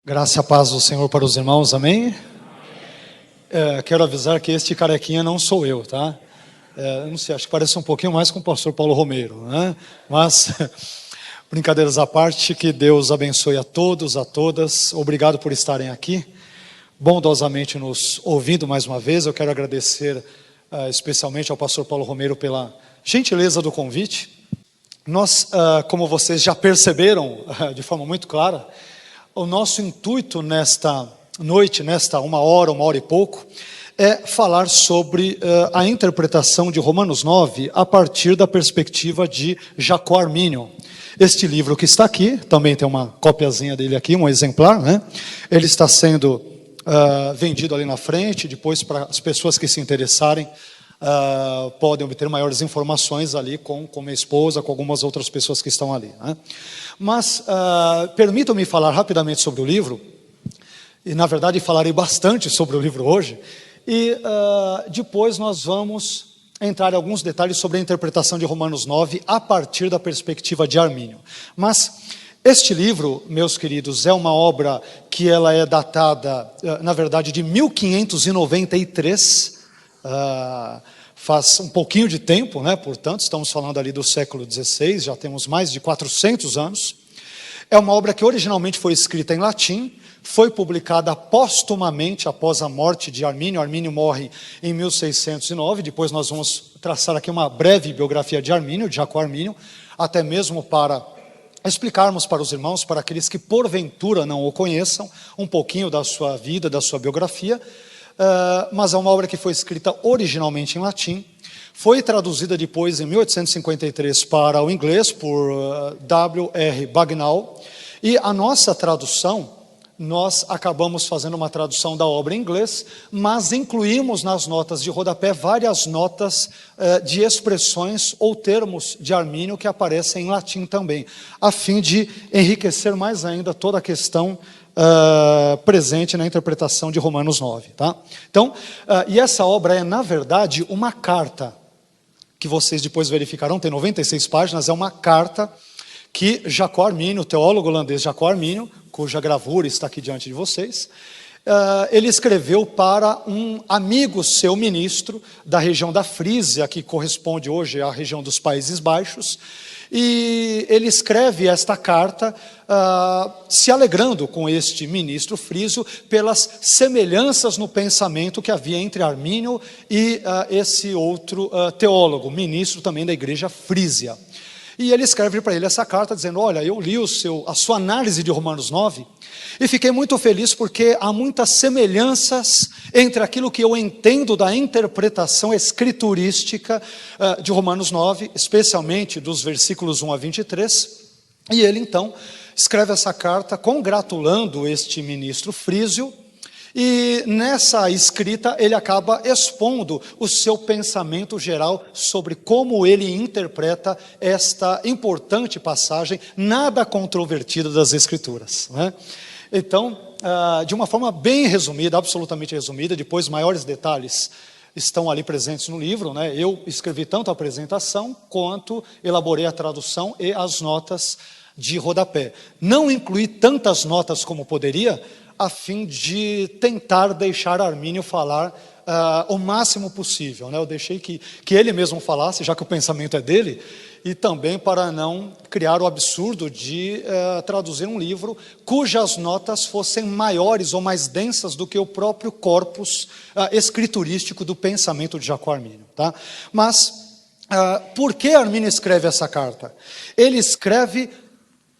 Graça e a paz do Senhor para os irmãos, amém? Quero avisar que este carequinha não sou eu, tá? Não sei, acho que parece um pouquinho mais com o pastor Paulo Romero, né? Mas, brincadeiras à parte, que Deus abençoe a todos, a todas. Obrigado por estarem aqui, bondosamente nos ouvindo mais uma vez. Eu quero agradecer especialmente ao pastor Paulo Romero pela gentileza do convite. Nós, como vocês já perceberam de forma muito clara, o nosso intuito nesta noite, nesta uma hora e pouco, é falar sobre a interpretação de Romanos 9 a partir da perspectiva de Jacó Armínio. Este livro que está aqui, também tem uma copiazinha dele aqui, um exemplar, né? Ele está sendo vendido ali na frente, depois para as pessoas que se interessarem, podem obter maiores informações ali com minha esposa, com algumas outras pessoas que estão ali, né? Mas permitam-me falar rapidamente sobre o livro, e na verdade falarei bastante sobre o livro hoje, e depois nós vamos entrar em alguns detalhes sobre a interpretação de Romanos 9 a partir da perspectiva de Armínio. Mas este livro, meus queridos, é uma obra que ela é datada, na verdade, de 1593, faz um pouquinho de tempo, né? Portanto, estamos falando ali do século XVI, já temos mais de 400 anos. É uma obra que originalmente foi escrita em latim, foi publicada póstumamente após a morte de Armínio. Armínio morre em 1609, depois nós vamos traçar aqui uma breve biografia de Armínio, de Jacó Armínio, até mesmo para explicarmos para os irmãos, para aqueles que porventura não o conheçam, um pouquinho da sua vida, da sua biografia. Mas é uma obra que foi escrita originalmente em latim, foi traduzida depois em 1853 para o inglês por W.R. Bagnall, e a nossa tradução, nós acabamos fazendo uma tradução da obra em inglês, mas incluímos nas notas de rodapé várias notas de expressões ou termos de Armínio que aparecem em latim também, a fim de enriquecer mais ainda toda a questão presente na interpretação de Romanos 9, tá? Então, e essa obra é, na verdade, uma carta, que vocês depois verificarão, tem 96 páginas, é uma carta que Jacó Armínio, o teólogo holandês Jacó Armínio, cuja gravura está aqui diante de vocês, ele escreveu para um amigo seu ministro da região da Frísia, que corresponde hoje à região dos Países Baixos, e ele escreve esta carta se alegrando com este ministro frísio pelas semelhanças no pensamento que havia entre Armínio e esse outro teólogo, ministro também da igreja frísia. E ele escreve para ele essa carta dizendo: olha, eu li a sua análise de Romanos 9 e fiquei muito feliz porque há muitas semelhanças entre aquilo que eu entendo da interpretação escriturística de Romanos 9, especialmente dos versículos 1 a 23. E ele então escreve essa carta congratulando este ministro frísio, e nessa escrita ele acaba expondo o seu pensamento geral sobre como ele interpreta esta importante passagem, nada controvertida das Escrituras, né? Então, de uma forma bem resumida, absolutamente resumida, depois maiores detalhes estão ali presentes no livro, né? Eu escrevi tanto a apresentação quanto elaborei a tradução e as notas de rodapé. Não incluí tantas notas como poderia, a fim de tentar deixar Armínio falar o máximo possível, né? Eu deixei que ele mesmo falasse, já que o pensamento é dele, e também para não criar o absurdo de traduzir um livro cujas notas fossem maiores ou mais densas do que o próprio corpus escriturístico do pensamento de Jacó Armínio, tá? Mas por que Armínio escreve essa carta? Ele escreve,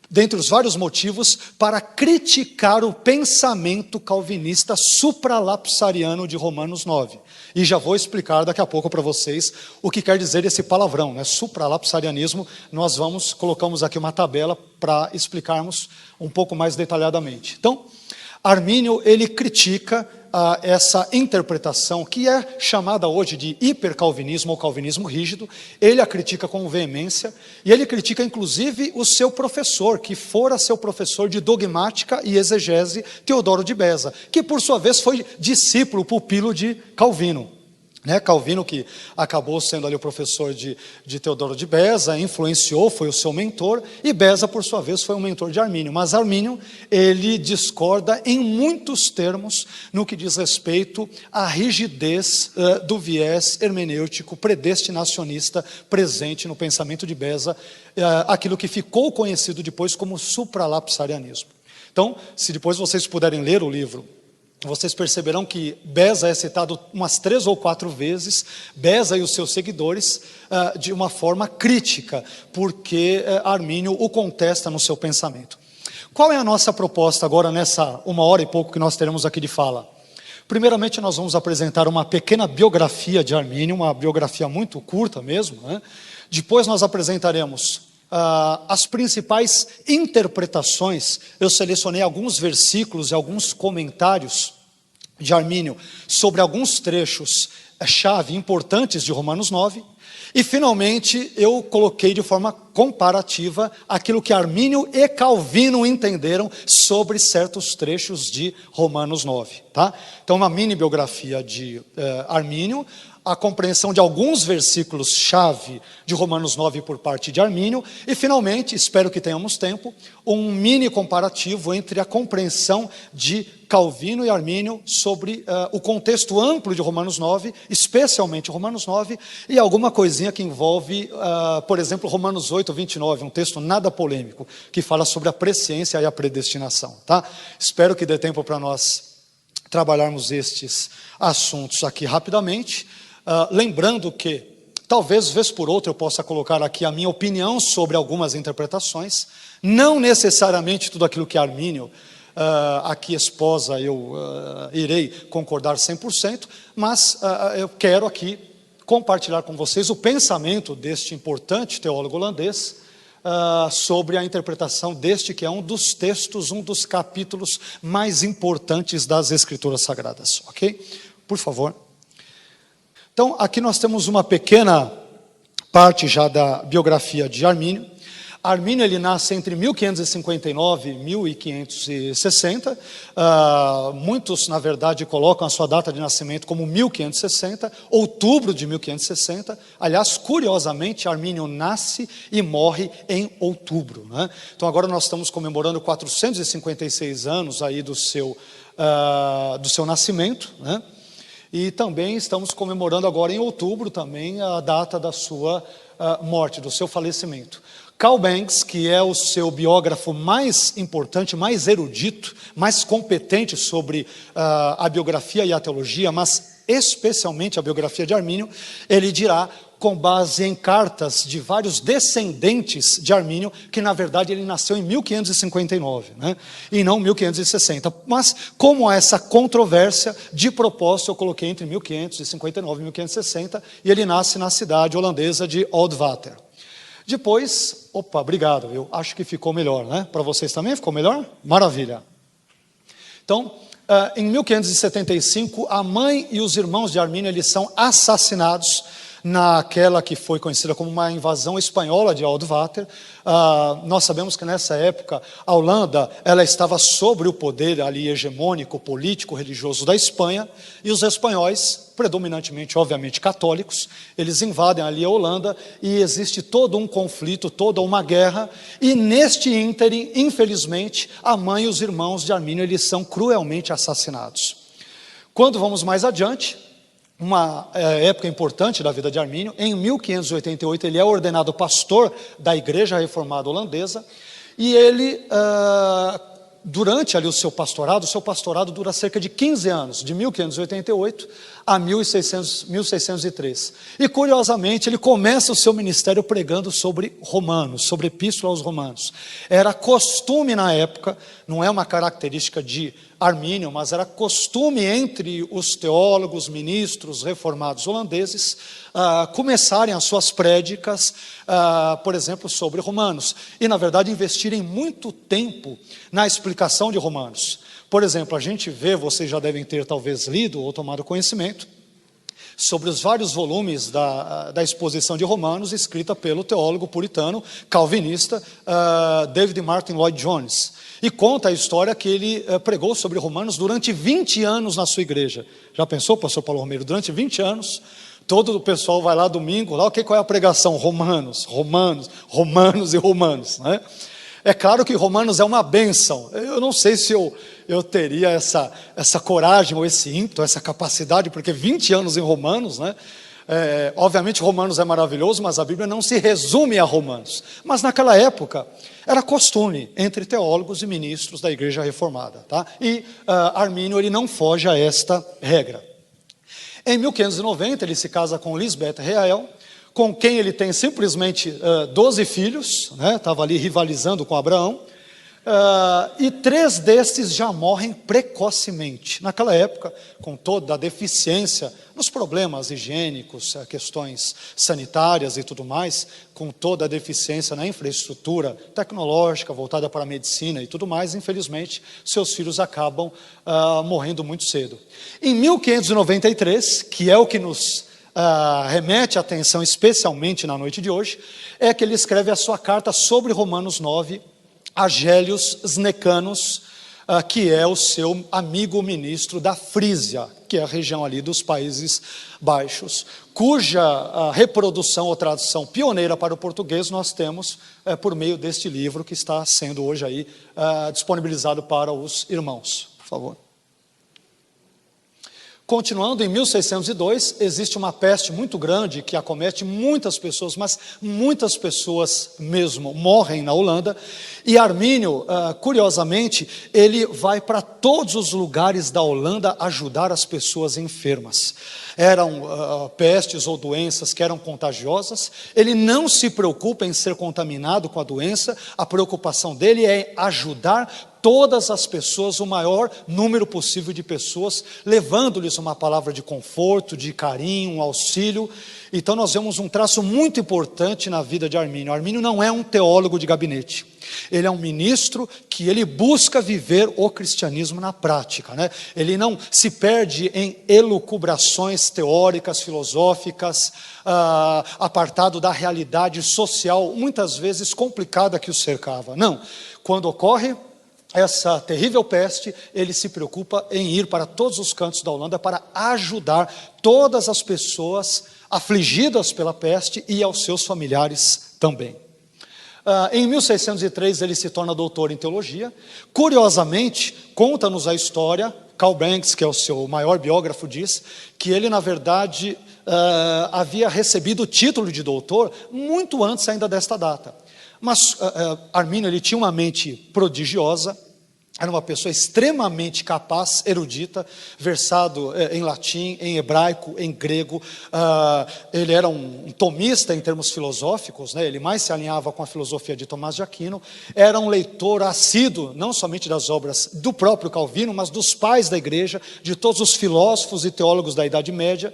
dentre os vários motivos, para criticar o pensamento calvinista supralapsariano de Romanos 9. E já vou explicar daqui a pouco para vocês o que quer dizer esse palavrão, né? Supralapsarianismo. Nós colocamos aqui uma tabela para explicarmos um pouco mais detalhadamente. Então, Armínio, ele critica essa interpretação que é chamada hoje de hipercalvinismo ou calvinismo rígido. Ele a critica com veemência, e ele critica inclusive o seu professor, que fora seu professor de dogmática e exegese, Teodoro de Beza, que por sua vez foi discípulo, pupilo de Calvino. Calvino, que acabou sendo ali o professor de Teodoro de Beza, influenciou, foi o seu mentor, e Beza, por sua vez, foi um mentor de Armínio. Mas Armínio, ele discorda em muitos termos no que diz respeito à rigidez do viés hermenêutico predestinacionista presente no pensamento de Beza, aquilo que ficou conhecido depois como supralapsarianismo. Então, se depois vocês puderem ler o livro, vocês perceberão que Beza é citado umas 3 ou 4 vezes, Beza e os seus seguidores, de uma forma crítica, porque Armínio o contesta no seu pensamento. Qual é a nossa proposta agora nessa 1 hora e pouco que nós teremos aqui de fala? Primeiramente, nós vamos apresentar uma pequena biografia de Armínio, uma biografia muito curta mesmo, Depois nós apresentaremos as principais interpretações. Eu selecionei alguns versículos e alguns comentários de Armínio sobre alguns trechos-chave importantes de Romanos 9. E, finalmente, eu coloquei de forma comparativa aquilo que Armínio e Calvino entenderam sobre certos trechos de Romanos 9. Tá? Então, uma mini biografia de Armínio, a compreensão de alguns versículos-chave de Romanos 9 por parte de Armínio, e finalmente, espero que tenhamos tempo, um mini comparativo entre a compreensão de Calvino e Armínio sobre o contexto amplo de Romanos 9, especialmente Romanos 9, e alguma coisinha que envolve, por exemplo, Romanos 8, 29, um texto nada polêmico, que fala sobre a presciência e a predestinação. Tá? Espero que dê tempo para nós trabalharmos estes assuntos aqui rapidamente. Lembrando que, talvez, vez por outra, eu possa colocar aqui a minha opinião sobre algumas interpretações, não necessariamente tudo aquilo que Armínio aqui exposa eu irei concordar 100%, mas eu quero aqui compartilhar com vocês o pensamento deste importante teólogo holandês sobre a interpretação deste que é um dos textos, um dos capítulos mais importantes das Escrituras Sagradas, ok? Por favor. Então, aqui nós temos uma pequena parte já da biografia de Armínio. Armínio, ele nasce entre 1559 e 1560. Muitos, na verdade, colocam a sua data de nascimento como 1560, outubro de 1560. Aliás, curiosamente, Armínio nasce e morre em outubro. Então, agora nós estamos comemorando 456 anos aí do seu nascimento, E também estamos comemorando agora em outubro também a data da sua morte, do seu falecimento. Carl Banks, que é o seu biógrafo mais importante, mais erudito, mais competente sobre a biografia e a teologia, mas especialmente a biografia de Armínio, ele dirá, com base em cartas de vários descendentes de Armínio, que na verdade ele nasceu em 1559, e não 1560. Mas como há essa controvérsia, de propósito eu coloquei entre 1559 e 1560, e ele nasce na cidade holandesa de Oudwater. Depois, obrigado, eu acho que ficou melhor, Para vocês também ficou melhor? Maravilha. Então, em 1575, a mãe e os irmãos de Armínio, eles são assassinados naquela que foi conhecida como uma invasão espanhola de Oudwater. Nós sabemos que nessa época a Holanda ela estava sobre o poder ali hegemônico, político, religioso da Espanha, e os espanhóis, predominantemente, obviamente, católicos, eles invadem ali a Holanda e existe todo um conflito, toda uma guerra, e neste ínterim, infelizmente, a mãe e os irmãos de Armínio, eles são cruelmente assassinados. Quando vamos mais adiante, uma época importante da vida de Armínio, em 1588 ele é ordenado pastor da Igreja Reformada Holandesa, e ele, durante ali o seu pastorado dura cerca de 15 anos, de 1588 a 1603. E curiosamente ele começa o seu ministério pregando sobre Romanos, sobre Epístola aos Romanos. Era costume na época, não é uma característica de Armínio, mas era costume entre os teólogos, ministros, reformados holandeses, começarem as suas prédicas, por exemplo, sobre Romanos. E, na verdade, investirem muito tempo na explicação de Romanos. Por exemplo, a gente vê, vocês já devem ter talvez lido ou tomado conhecimento, sobre os vários volumes da exposição de Romanos, escrita pelo teólogo puritano, calvinista, David Martin Lloyd Jones. E conta a história que ele pregou sobre Romanos durante 20 anos na sua igreja. Já pensou, pastor Paulo Romeiro? Durante 20 anos, todo o pessoal vai lá domingo, lá, qual é a pregação? Romanos, Romanos, Romanos e Romanos, né? É claro que Romanos é uma bênção. Eu não sei se eu teria essa coragem, ou esse ímpeto, essa capacidade, porque 20 anos em Romanos, né? Obviamente Romanos é maravilhoso, mas a Bíblia não se resume a Romanos. Mas naquela época, era costume entre teólogos e ministros da igreja reformada. Tá? E Armínio ele não foge a esta regra. Em 1590, ele se casa com Lisbeth Reael, com quem ele tem simplesmente 12 filhos, né? Estava ali rivalizando com Abraão, e 3 destes já morrem precocemente. Naquela época, com toda a deficiência nos problemas higiênicos, questões sanitárias e tudo mais, com toda a deficiência na infraestrutura tecnológica voltada para a medicina e tudo mais, infelizmente, seus filhos acabam morrendo muito cedo. Em 1593, que é o que nos remete a atenção especialmente na noite de hoje, é que ele escreve a sua carta sobre Romanos 9, a Gélios Snecanos, que é o seu amigo ministro da Frísia, que é a região ali dos Países Baixos, cuja reprodução ou tradução pioneira para o português nós temos por meio deste livro que está sendo hoje aí disponibilizado para os irmãos. Por favor. Continuando, em 1602, existe uma peste muito grande que acomete muitas pessoas, mas muitas pessoas mesmo morrem na Holanda. E Armínio, curiosamente, ele vai para todos os lugares da Holanda ajudar as pessoas enfermas. Eram pestes ou doenças que eram contagiosas. Ele não se preocupa em ser contaminado com a doença, a preocupação dele é ajudar todas as pessoas, o maior número possível de pessoas, levando-lhes uma palavra de conforto, de carinho, um auxílio. Então nós vemos um traço muito importante na vida de Armínio. Armínio não é um teólogo de gabinete. Ele é um ministro que ele busca viver o cristianismo na prática, né? Ele não se perde em elucubrações teóricas, filosóficas, apartado da realidade social, muitas vezes complicada que o cercava. Não, quando ocorre essa terrível peste, ele se preocupa em ir para todos os cantos da Holanda para ajudar todas as pessoas afligidas pela peste e aos seus familiares também. Em 1603 ele se torna doutor em teologia. Curiosamente, conta-nos a história, Carl Banks, que é o seu maior biógrafo, diz que ele na verdade havia recebido o título de doutor muito antes ainda desta data. Mas Armínio ele tinha uma mente prodigiosa, era uma pessoa extremamente capaz, erudita, versado em latim, em hebraico, em grego. Ele era um tomista em termos filosóficos, né? Ele mais se alinhava com a filosofia de Tomás de Aquino. Era um leitor assíduo, não somente das obras do próprio Calvino, mas dos pais da igreja, de todos os filósofos e teólogos da Idade Média.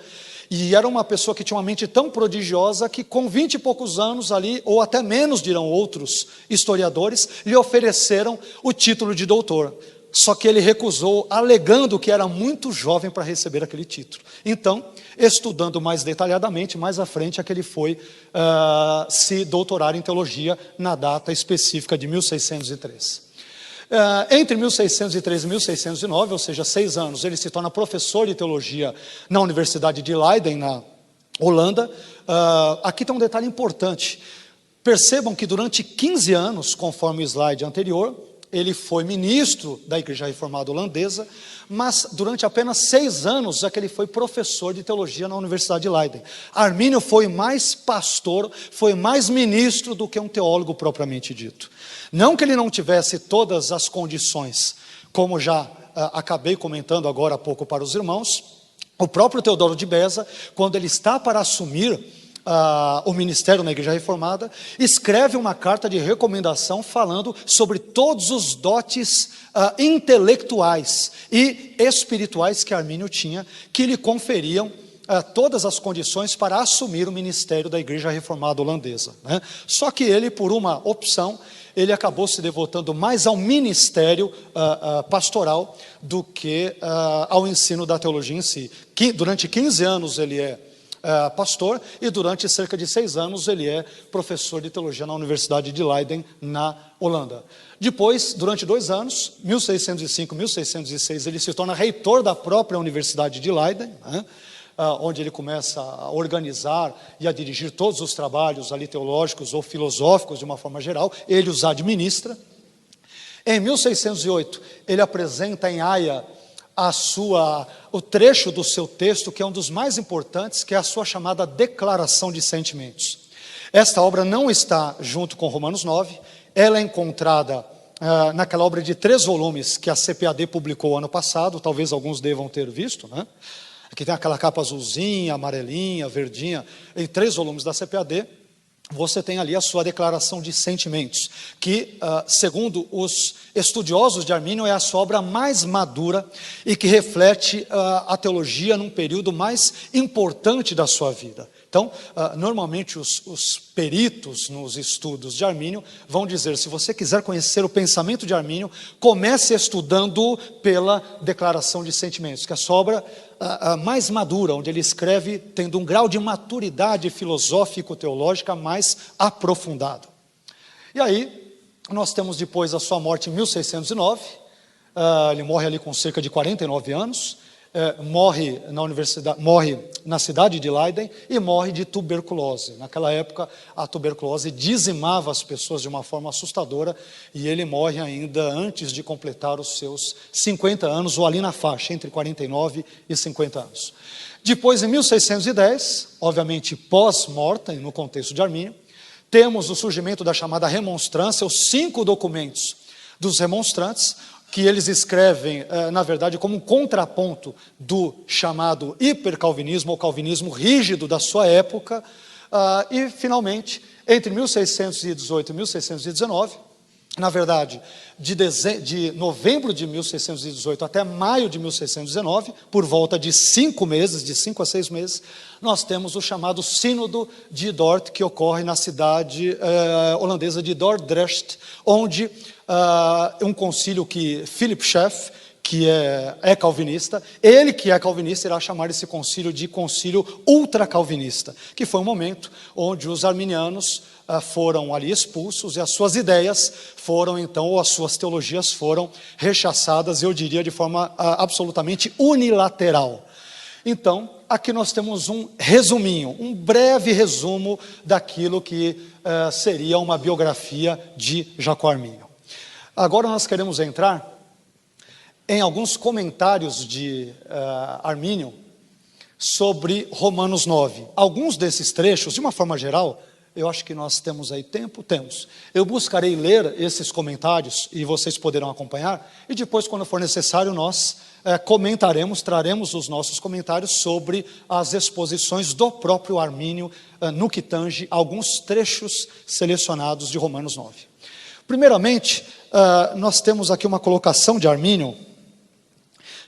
E era uma pessoa que tinha uma mente tão prodigiosa que com 20 e poucos anos ali, ou até menos dirão outros historiadores, lhe ofereceram o título de doutor. Só que ele recusou, alegando que era muito jovem para receber aquele título. Então, estudando mais detalhadamente, mais à frente é que ele foi se doutorar em teologia na data específica de 1603. Entre 1603 e 1609, ou seja, 6 anos, ele se torna professor de teologia na Universidade de Leiden, na Holanda. Aqui tem um detalhe importante. Percebam que durante 15 anos, conforme o slide anterior, ele foi ministro da Igreja Reformada Holandesa, mas durante apenas 6 anos é que ele foi professor de teologia na Universidade de Leiden. Armínio foi mais pastor, foi mais ministro do que um teólogo propriamente dito. Não que ele não tivesse todas as condições, como já acabei comentando agora há pouco para os irmãos, o próprio Teodoro de Beza, quando ele está para assumir o ministério na Igreja Reformada, escreve uma carta de recomendação falando sobre todos os dotes intelectuais e espirituais que Armínio tinha, que lhe conferiam todas as condições para assumir o ministério da Igreja Reformada Holandesa, né? Só que ele, por uma opção, ele acabou se devotando mais ao ministério pastoral do que ao ensino da teologia em si. Durante 15 anos ele é pastor, e durante cerca de 6 anos ele é professor de teologia na Universidade de Leiden, na Holanda. Depois, durante 2 anos, 1605 e 1606, ele se torna reitor da própria Universidade de Leiden, né? Onde ele começa a organizar e a dirigir todos os trabalhos ali teológicos ou filosóficos de uma forma geral. Ele os administra. Em 1608, ele apresenta em Haia o trecho do seu texto, que é um dos mais importantes, que é a sua chamada Declaração de Sentimentos. Esta obra não está junto com Romanos 9, ela é encontrada naquela obra de 3 volumes que a CPAD publicou ano passado, talvez alguns devam ter visto, né? Aqui tem aquela capa azulzinha, amarelinha, verdinha, em 3 volumes da CPAD, você tem ali a sua declaração de sentimentos, que, segundo os estudiosos de Armínio, é a sua obra mais madura e que reflete a teologia num período mais importante da sua vida. Então, normalmente os peritos nos estudos de Armínio vão dizer, se você quiser conhecer o pensamento de Armínio, comece estudando pela declaração de sentimentos, que é a sua obra mais madura, onde ele escreve tendo um grau de maturidade filosófico-teológica mais aprofundado. E aí, nós temos depois a sua morte em 1609, ele morre ali com cerca de 49 anos, morre na cidade de Leiden e morre de tuberculose. Naquela época, a tuberculose dizimava as pessoas de uma forma assustadora, e ele morre ainda antes de completar os seus 50 anos, ou ali na faixa, entre 49 e 50 anos. Depois, em 1610, obviamente pós-mortem, no contexto de Armínio, temos o surgimento da chamada remonstrância, os 5 documentos dos remonstrantes, que eles escrevem, na verdade, como um contraponto do chamado hipercalvinismo, ou calvinismo rígido da sua época, e, finalmente, entre 1618 e 1619, na verdade, de novembro de 1618 até maio de 1619, por volta de 5 meses, de 5 a 6 meses, nós temos o chamado Sínodo de Dort, que ocorre na cidade holandesa de Dordrecht, onde um concílio que Philip Schaff, que é calvinista, ele que é calvinista irá chamar esse concílio de concílio ultracalvinista, que foi um momento onde os arminianos foram ali expulsos e as suas ideias foram então, ou as suas teologias foram rechaçadas, eu diria de forma absolutamente unilateral. Então, aqui nós temos um resuminho, um breve resumo daquilo que seria uma biografia de Jacó Armínio. Agora nós queremos entrar em alguns comentários de Armínio sobre Romanos 9. Alguns desses trechos, de uma forma geral, eu acho que nós temos aí tempo, temos. Eu buscarei ler esses comentários e vocês poderão acompanhar, e depois, quando for necessário, nós comentaremos, traremos os nossos comentários sobre as exposições do próprio Armínio no que tange alguns trechos selecionados de Romanos 9. Primeiramente, nós temos aqui uma colocação de Armínio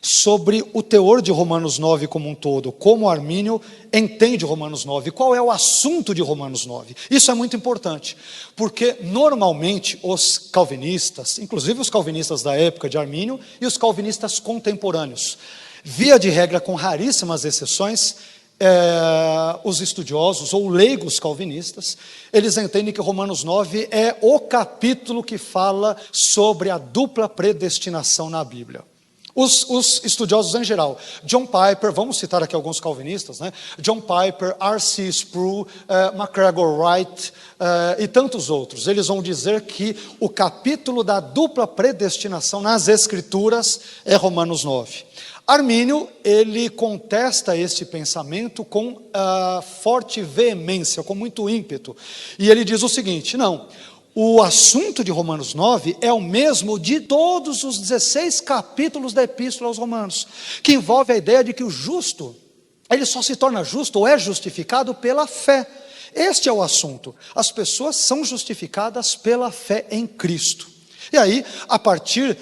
sobre o teor de Romanos 9 como um todo, como Armínio entende Romanos 9, qual é o assunto de Romanos 9. Isso é muito importante, porque normalmente os calvinistas, inclusive os calvinistas da época de Armínio e os calvinistas contemporâneos, via de regra, com raríssimas exceções, os estudiosos ou leigos calvinistas, eles entendem que Romanos 9 é o capítulo que fala sobre a dupla predestinação na Bíblia. Os estudiosos em geral, John Piper, vamos citar aqui alguns calvinistas, né? John Piper, R.C. Sproul, MacGregor Wright e tantos outros, eles vão dizer que o capítulo da dupla predestinação nas Escrituras é Romanos 9. Armínio, ele contesta este pensamento com forte veemência, com muito ímpeto, e ele diz o seguinte: não, o assunto de Romanos 9 é o mesmo de todos os 16 capítulos da Epístola aos Romanos, que envolve a ideia de que o justo, ele só se torna justo ou é justificado pela fé. Este é o assunto. As pessoas são justificadas pela fé em Cristo. E aí, a partir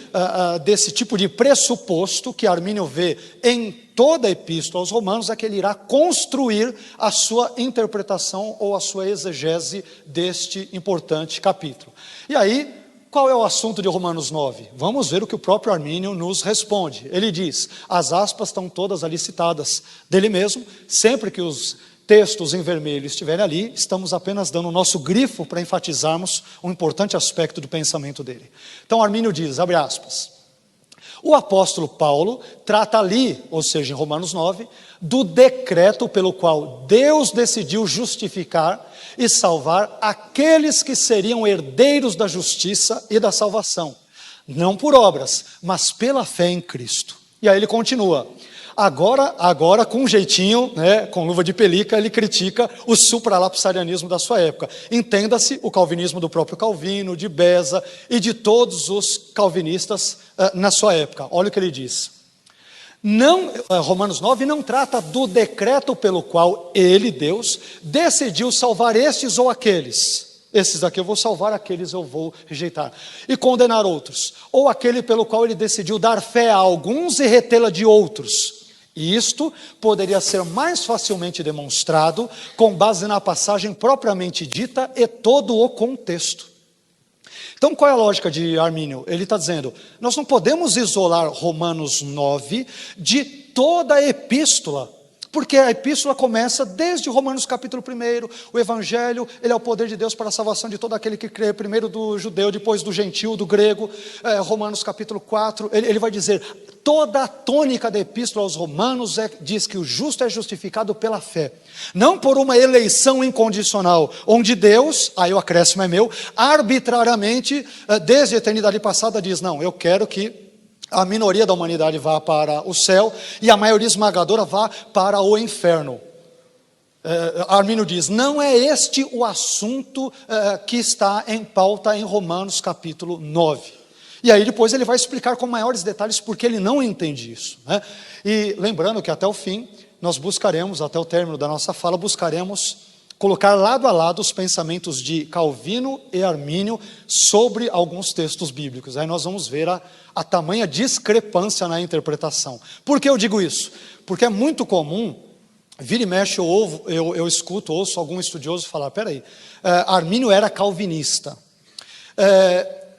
desse tipo de pressuposto que Armínio vê em toda a epístola aos Romanos, é que ele irá construir a sua interpretação ou a sua exegese deste importante capítulo. E aí, qual é o assunto de Romanos 9? Vamos ver o que o próprio Armínio nos responde. Ele diz, as aspas estão todas ali citadas dele mesmo, sempre que os textos em vermelho estiverem ali, estamos apenas dando o nosso grifo para enfatizarmos um importante aspecto do pensamento dele. Então Armínio diz, abre aspas, o apóstolo Paulo trata ali, ou seja, em Romanos 9, do decreto pelo qual Deus decidiu justificar e salvar aqueles que seriam herdeiros da justiça e da salvação, não por obras, mas pela fé em Cristo. E aí ele continua, agora com um jeitinho, né, com luva de pelica, ele critica o supralapsarianismo da sua época. Entenda-se o calvinismo do próprio Calvino, de Beza e de todos os calvinistas na sua época. Olha o que ele diz. Romanos 9 não trata do decreto pelo qual ele, Deus, decidiu salvar estes ou aqueles. Esses daqui eu vou salvar, aqueles eu vou rejeitar. E condenar outros. Ou aquele pelo qual ele decidiu dar fé a alguns e retê-la de outros. E isto poderia ser mais facilmente demonstrado com base na passagem propriamente dita e todo o contexto. Então, qual é a lógica de Armínio? Ele está dizendo, nós não podemos isolar Romanos 9 de toda a epístola, porque a epístola começa desde Romanos capítulo 1, o evangelho, ele é o poder de Deus para a salvação de todo aquele que crê, primeiro do judeu, depois do gentil, do grego, Romanos capítulo 4, ele vai dizer, toda a tônica da epístola aos Romanos diz que o justo é justificado pela fé, não por uma eleição incondicional, onde Deus, aí o acréscimo é meu, arbitrariamente, desde a eternidade passada diz, não, eu quero que a minoria da humanidade vá para o céu e a maioria esmagadora vá para o inferno. Armínio diz, não é este o assunto que está em pauta em Romanos capítulo 9. E aí depois ele vai explicar com maiores detalhes porque ele não entende isso, né? E lembrando que até o fim, nós buscaremos, até o término da nossa fala, buscaremos colocar lado a lado os pensamentos de Calvino e Armínio sobre alguns textos bíblicos. Aí nós vamos ver a tamanha discrepância na interpretação. Por que eu digo isso? Porque é muito comum, vira e mexe eu escuto, ouço algum estudioso falar, peraí, Armínio era calvinista.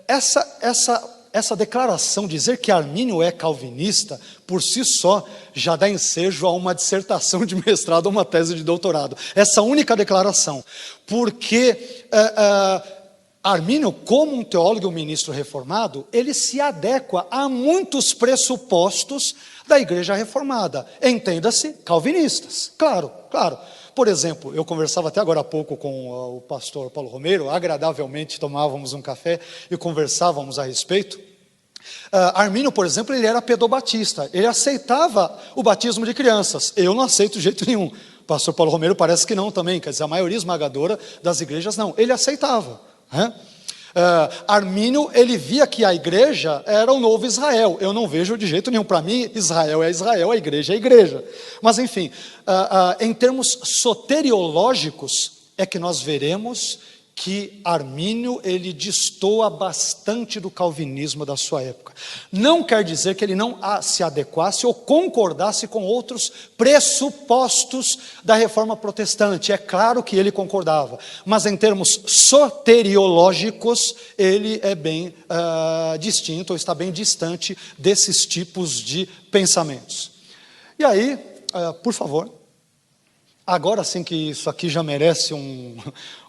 Essa declaração, dizer que Armínio é calvinista, por si só, já dá ensejo a uma dissertação de mestrado ou uma tese de doutorado. Essa única declaração. Porque Armínio, como um teólogo e um ministro reformado, ele se adequa a muitos pressupostos da igreja reformada. Entenda-se, calvinistas. Claro. Por exemplo, eu conversava até agora há pouco com o pastor Paulo Romero, agradavelmente tomávamos um café e conversávamos a respeito. Armínio, por exemplo, ele era pedobatista, ele aceitava o batismo de crianças, eu não aceito de jeito nenhum. O pastor Paulo Romero parece que não também, quer dizer, a maioria esmagadora das igrejas não, ele aceitava, né? Armínio, ele via que a igreja era o novo Israel. Eu não vejo de jeito nenhum. Para mim, Israel é Israel, a igreja é a igreja. Mas enfim, em termos soteriológicos, é que nós veremos que Armínio, ele destoa bastante do calvinismo da sua época. Não quer dizer que ele não se adequasse ou concordasse com outros pressupostos da reforma protestante. É claro que ele concordava, mas em termos soteriológicos, ele é bem distinto, ou está bem distante desses tipos de pensamentos. E aí, por favor, agora sim que isso aqui já merece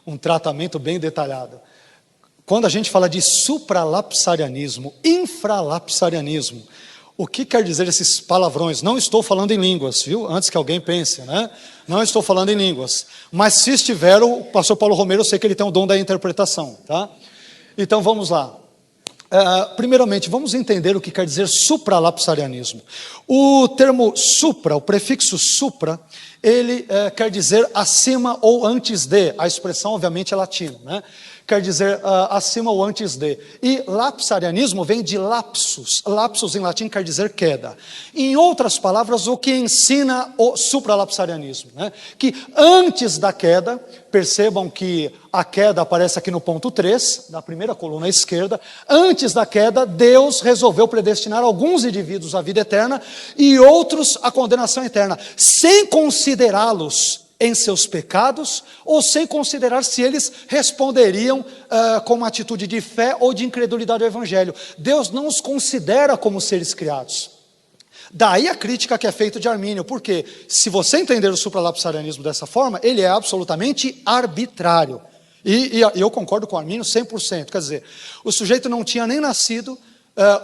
um tratamento bem detalhado. Quando a gente fala de supralapsarianismo, infralapsarianismo, o que quer dizer esses palavrões? Não estou falando em línguas, viu? Antes que alguém pense, né? Não estou falando em línguas. Mas se estiver, o pastor Paulo Romero, eu sei que ele tem o dom da interpretação, tá? Então vamos lá. Primeiramente, vamos entender o que quer dizer supralapsarianismo. O termo supra, o prefixo supra, ele quer dizer acima ou antes de, a expressão obviamente é latina, né? quer dizer acima ou antes de. E lapsarianismo vem de lapsus. Lapsus em latim quer dizer queda. Em outras palavras, o que ensina o supralapsarianismo, né? Que antes da queda, percebam que a queda aparece aqui no ponto 3, na primeira coluna à esquerda. Antes da queda, Deus resolveu predestinar alguns indivíduos à vida eterna e outros à condenação eterna, sem considerá-los em seus pecados, ou sem considerar se eles responderiam com uma atitude de fé ou de incredulidade ao Evangelho. Deus não os considera como seres criados. Daí a crítica que é feita de Armínio, porque se você entender o supralapsarianismo dessa forma, ele é absolutamente arbitrário. E eu concordo com Armínio 100%, quer dizer, o sujeito não tinha nem nascido,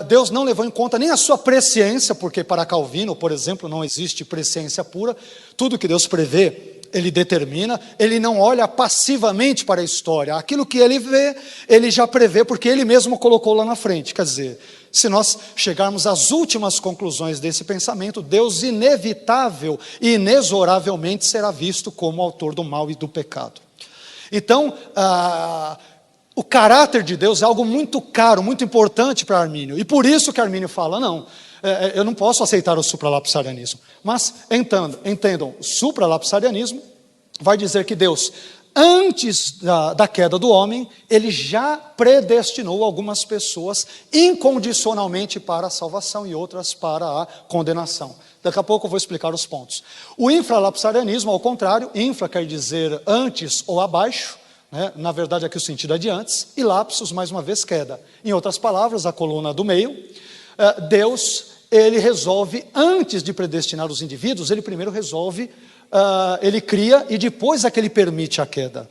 Deus não levou em conta nem a sua presciência, porque para Calvino, por exemplo, não existe presciência pura. Tudo que Deus prevê, Ele determina. Ele não olha passivamente para a história. Aquilo que Ele vê, Ele já prevê, porque Ele mesmo colocou lá na frente. Quer dizer, se nós chegarmos às últimas conclusões desse pensamento, Deus inevitável e inexoravelmente será visto como autor do mal e do pecado. Então, o caráter de Deus é algo muito caro, muito importante para Armínio. E por isso que Armínio fala, não, eu não posso aceitar o supralapsarianismo. Mas entendam, o supralapsarianismo vai dizer que Deus, antes da queda do homem, Ele já predestinou algumas pessoas incondicionalmente para a salvação e outras para a condenação. Daqui a pouco eu vou explicar os pontos. O infralapsarianismo, ao contrário, infra quer dizer antes ou abaixo, né? Na verdade aqui o sentido é de antes, e lapsus, mais uma vez, queda. Em outras palavras, a coluna do meio, Deus, Ele resolve, antes de predestinar os indivíduos, Ele primeiro resolve, Ele cria e depois é que Ele permite a queda.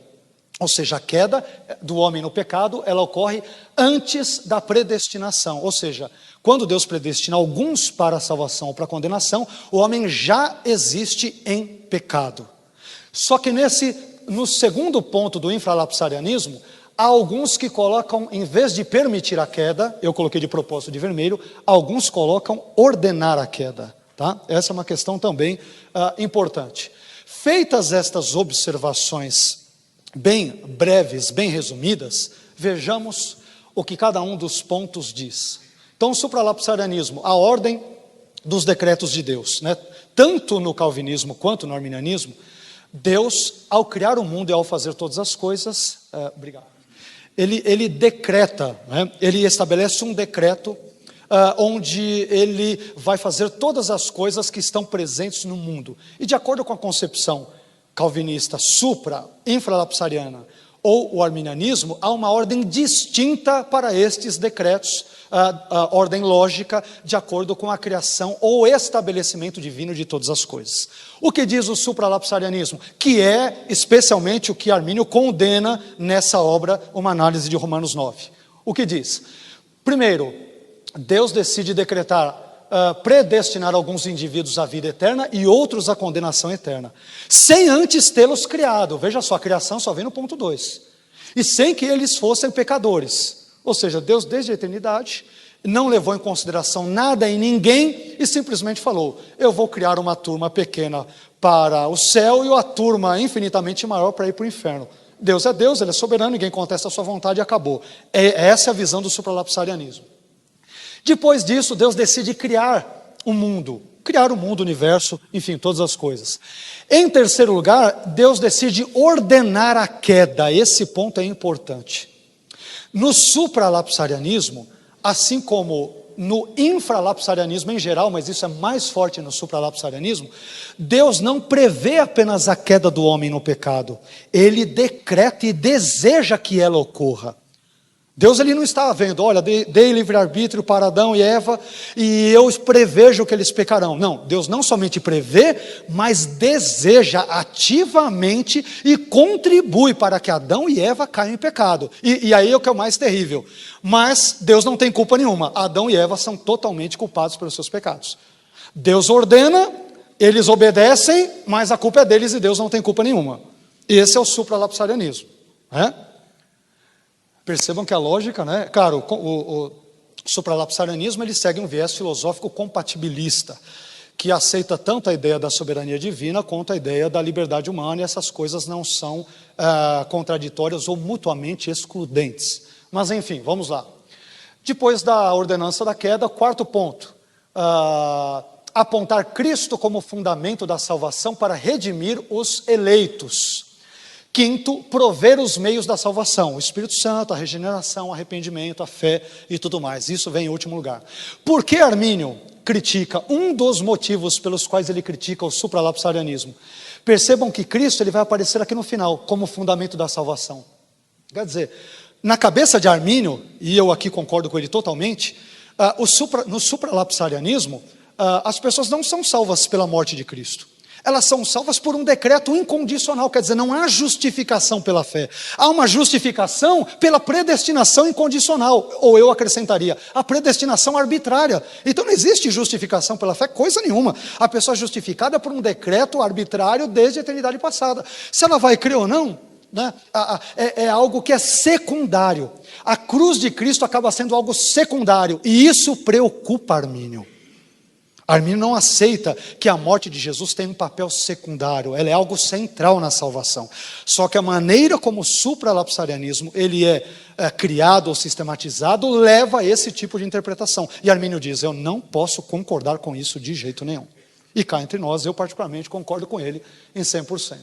Ou seja, a queda do homem no pecado, ela ocorre antes da predestinação. Ou seja, quando Deus predestina alguns para a salvação ou para a condenação, o homem já existe em pecado. Só que no segundo ponto do infralapsarianismo, há alguns que colocam, em vez de permitir a queda, eu coloquei de propósito de vermelho, alguns colocam ordenar a queda. Tá? Essa é uma questão também importante. Feitas estas observações bem breves, bem resumidas, vejamos o que cada um dos pontos diz. Então, o supralapsarianismo, a ordem dos decretos de Deus, né? Tanto no calvinismo quanto no arminianismo, Deus, ao criar o mundo e ao fazer todas as coisas, ele decreta, né? Ele estabelece um decreto onde Ele vai fazer todas as coisas que estão presentes no mundo. E de acordo com a concepção calvinista, infralapsariana ou o arminianismo, há uma ordem distinta para estes decretos, a ordem lógica, de acordo com a criação ou estabelecimento divino de todas as coisas. O que diz o supralapsarianismo? Que é especialmente o que Armínio condena nessa obra, uma análise de Romanos 9. O que diz? Primeiro, Deus decide decretar, predestinar alguns indivíduos à vida eterna e outros à condenação eterna, sem antes tê-los criado. Veja só, a criação só vem no ponto 2. E sem que eles fossem pecadores. Ou seja, Deus desde a eternidade não levou em consideração nada e ninguém e simplesmente falou, eu vou criar uma turma pequena para o céu e uma turma infinitamente maior para ir para o inferno. Deus é Deus, Ele é soberano, ninguém contesta a sua vontade e acabou. Essa é a visão do supralapsarianismo. Depois disso, Deus decide criar o mundo, o universo, enfim, todas as coisas. Em terceiro lugar, Deus decide ordenar a queda. Esse ponto é importante. No supralapsarianismo, assim como no infralapsarianismo em geral, mas isso é mais forte no supralapsarianismo, Deus não prevê apenas a queda do homem no pecado, Ele decreta e deseja que ela ocorra. Deus ele não estava vendo, olha, dei livre-arbítrio para Adão e Eva e eu prevejo que eles pecarão. Não, Deus não somente prevê, mas deseja ativamente e contribui para que Adão e Eva caiam em pecado. E aí é o que é o mais terrível. Mas Deus não tem culpa nenhuma. Adão e Eva são totalmente culpados pelos seus pecados. Deus ordena, eles obedecem, mas a culpa é deles e Deus não tem culpa nenhuma. Esse é o supralapsarianismo, né? Percebam que a lógica, né? Claro, o supralapsarianismo ele segue um viés filosófico compatibilista, que aceita tanto a ideia da soberania divina quanto a ideia da liberdade humana, e essas coisas não são contraditórias ou mutuamente excludentes. Mas enfim, vamos lá. Depois da ordenança da queda, quarto ponto, apontar Cristo como fundamento da salvação para redimir os eleitos. Quinto, prover os meios da salvação, o Espírito Santo, a regeneração, o arrependimento, a fé e tudo mais. Isso vem em último lugar. Por que Armínio critica? Um dos motivos pelos quais ele critica o supralapsarianismo. Percebam que Cristo ele vai aparecer aqui no final, como fundamento da salvação. Quer dizer, na cabeça de Armínio, e eu aqui concordo com ele totalmente, no supralapsarianismo, as pessoas não são salvas pela morte de Cristo. Elas são salvas por um decreto incondicional, quer dizer, não há justificação pela fé. Há uma justificação pela predestinação incondicional, ou eu acrescentaria, a predestinação arbitrária. Então não existe justificação pela fé, coisa nenhuma. A pessoa é justificada por um decreto arbitrário desde a eternidade passada. Se ela vai crer ou não, né, é algo que é secundário. A cruz de Cristo acaba sendo algo secundário, e isso preocupa Armínio. Armínio não aceita que a morte de Jesus tem um papel secundário, ela é algo central na salvação. Só que a maneira como o supralapsarianismo ele é criado ou sistematizado leva a esse tipo de interpretação. E Armínio diz, eu não posso concordar com isso de jeito nenhum. E cá entre nós, eu particularmente concordo com ele em 100%.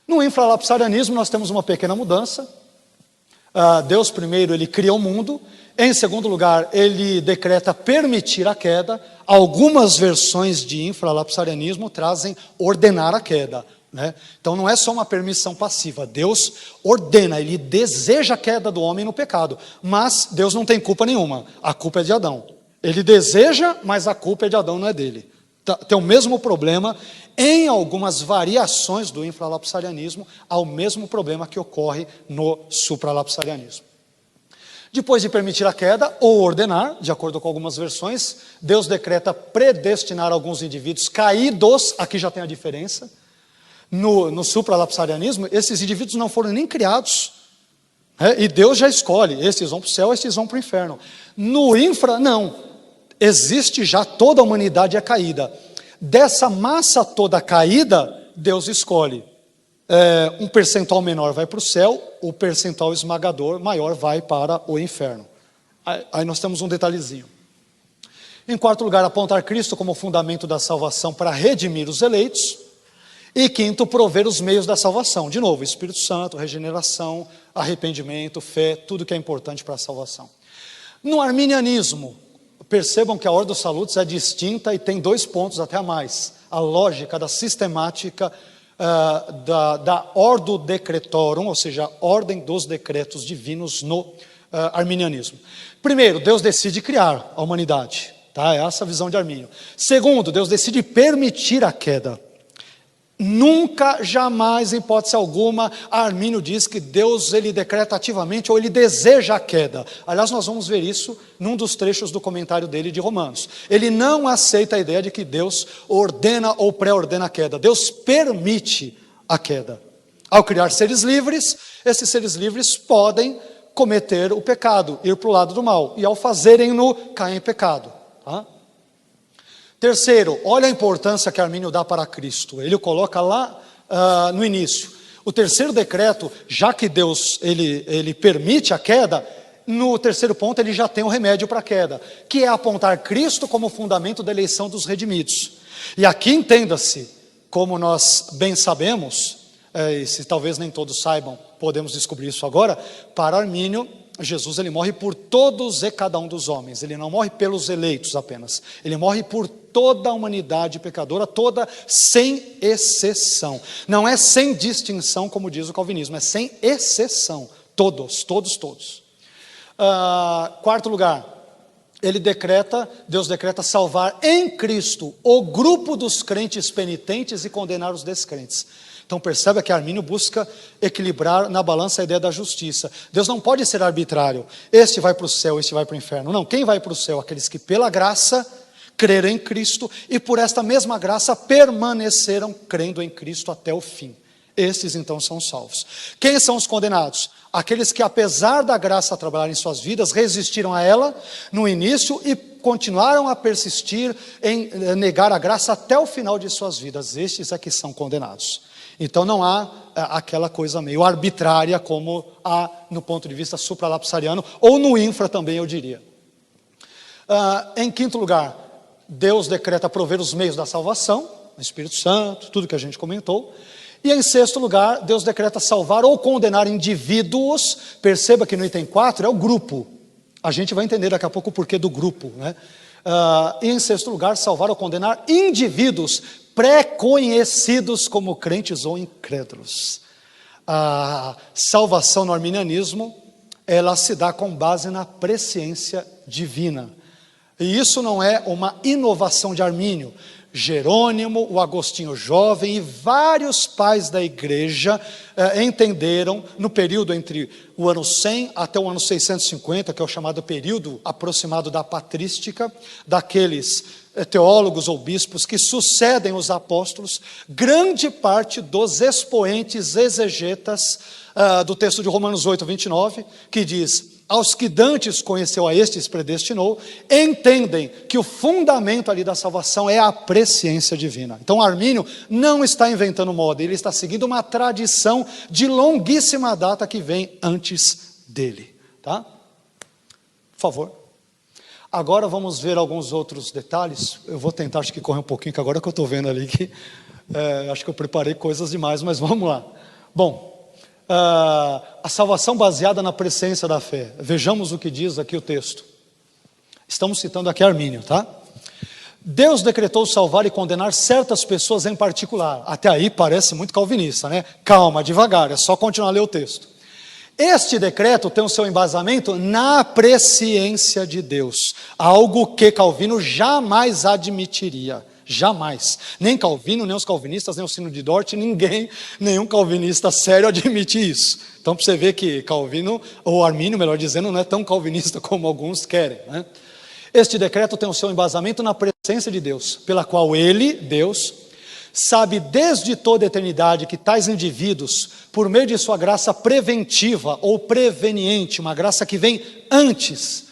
No infralapsarianismo nós temos uma pequena mudança. Deus primeiro ele cria o mundo. Em segundo lugar, ele decreta permitir a queda. Algumas versões de infralapsarianismo trazem ordenar a queda, né? Então não é só uma permissão passiva. Deus ordena, ele deseja a queda do homem no pecado. Mas Deus não tem culpa nenhuma. A culpa é de Adão. Ele deseja, mas a culpa é de Adão, não é dele. Tem o mesmo problema. Em algumas variações do infralapsarianismo, há o mesmo problema que ocorre no supralapsarianismo. Depois de permitir a queda ou ordenar, de acordo com algumas versões, Deus decreta predestinar alguns indivíduos caídos, aqui já tem a diferença. No supralapsarianismo, esses indivíduos não foram nem criados, e Deus já escolhe, esses vão para o céu, esses vão para o inferno. No infra, não, existe já toda a humanidade é caída. Dessa massa toda caída, Deus escolhe. Um percentual menor vai para o céu, o percentual esmagador maior vai para o inferno. Aí nós temos um detalhezinho. Em quarto lugar, apontar Cristo como fundamento da salvação para redimir os eleitos. E quinto, prover os meios da salvação. De novo, Espírito Santo, regeneração, arrependimento, fé, tudo que é importante para a salvação. No arminianismo, percebam que a Ordo Salutis é distinta e tem 2 pontos até a mais. A lógica da sistemática da Ordo Decretorum, ou seja, a ordem dos decretos divinos no arminianismo. Primeiro, Deus decide criar a humanidade, tá? É essa a visão de Armínio. Segundo, Deus decide permitir a queda. Nunca, jamais, em hipótese alguma, Armínio diz que Deus ele decreta ativamente ou ele deseja a queda. Aliás, nós vamos ver isso num dos trechos do comentário dele de Romanos. Ele não aceita a ideia de que Deus ordena ou pré-ordena a queda. Deus permite a queda. Ao criar seres livres, esses seres livres podem cometer o pecado, ir para o lado do mal. E ao fazerem-no, caem em pecado. Tá? Terceiro, olha a importância que Armínio dá para Cristo. Ele o coloca lá no início. O terceiro decreto, já que Deus ele permite a queda, no terceiro ponto ele já tem o remédio para a queda, que é apontar Cristo como fundamento da eleição dos redimidos. E aqui entenda-se, como nós bem sabemos, e se talvez nem todos saibam, podemos descobrir isso agora, para Armínio, Jesus ele morre por todos e cada um dos homens. Ele não morre pelos eleitos apenas. Ele morre por toda a humanidade pecadora, toda sem exceção. Não é sem distinção, como diz o calvinismo, é sem exceção. Todos. Quarto lugar, Deus decreta salvar em Cristo o grupo dos crentes penitentes e condenar os descrentes. Então percebe que Armínio busca equilibrar na balança a ideia da justiça. Deus não pode ser arbitrário. Este vai para o céu, este vai para o inferno. Não, quem vai para o céu? Aqueles que pela graça creram em Cristo e por esta mesma graça permaneceram crendo em Cristo até o fim. Estes então são salvos. Quem são os condenados? Aqueles que, apesar da graça trabalhar em suas vidas, resistiram a ela no início e continuaram a persistir em negar a graça até o final de suas vidas. Estes é que são condenados. Então não há aquela coisa meio arbitrária como há no ponto de vista supralapsariano, ou no infra também, eu diria. Em quinto lugar, Deus decreta prover os meios da salvação, o Espírito Santo, tudo que a gente comentou. E em sexto lugar, Deus decreta salvar ou condenar indivíduos. Perceba que no item 4 é o grupo. A gente vai entender daqui a pouco o porquê do grupo, né? E em sexto lugar, salvar ou condenar indivíduos pré-conhecidos como crentes ou incrédulos. A salvação no arminianismo, ela se dá com base na presciência divina. E isso não é uma inovação de Armínio. Jerônimo, o Agostinho Jovem e vários pais da igreja entenderam no período entre o ano 100 até o ano 650, que é o chamado período aproximado da patrística, daqueles teólogos ou bispos que sucedem os apóstolos, grande parte dos expoentes exegetas do texto de Romanos 8, 29, que diz: aos que dantes conheceu, a estes predestinou, entendem que o fundamento ali da salvação é a presciência divina. Então Armínio não está inventando moda, ele está seguindo uma tradição de longuíssima data que vem antes dele. Tá? Por favor. Agora vamos ver alguns outros detalhes. Eu vou tentar, acho que correr um pouquinho, que agora que eu estou vendo ali que acho que eu preparei coisas demais, mas vamos lá. Bom, a salvação baseada na presciência da fé. Vejamos o que diz aqui o texto. Estamos citando aqui Armínio, tá? Deus decretou salvar e condenar certas pessoas em particular. Até aí parece muito calvinista, né? Calma, devagar, é só continuar a ler o texto. Este decreto tem o seu embasamento na presciência de Deus, algo que Calvino jamais admitiria. Jamais. Nem Calvino, nem os calvinistas, nem o Sino de Dort, nenhum calvinista sério admite isso. Então, para você ver que Calvino, ou Armínio, melhor dizendo, não é tão calvinista como alguns querem, né? Este decreto tem o seu embasamento na presença de Deus, pela qual ele, Deus, sabe desde toda a eternidade que tais indivíduos, por meio de sua graça preventiva ou preveniente, uma graça que vem antes,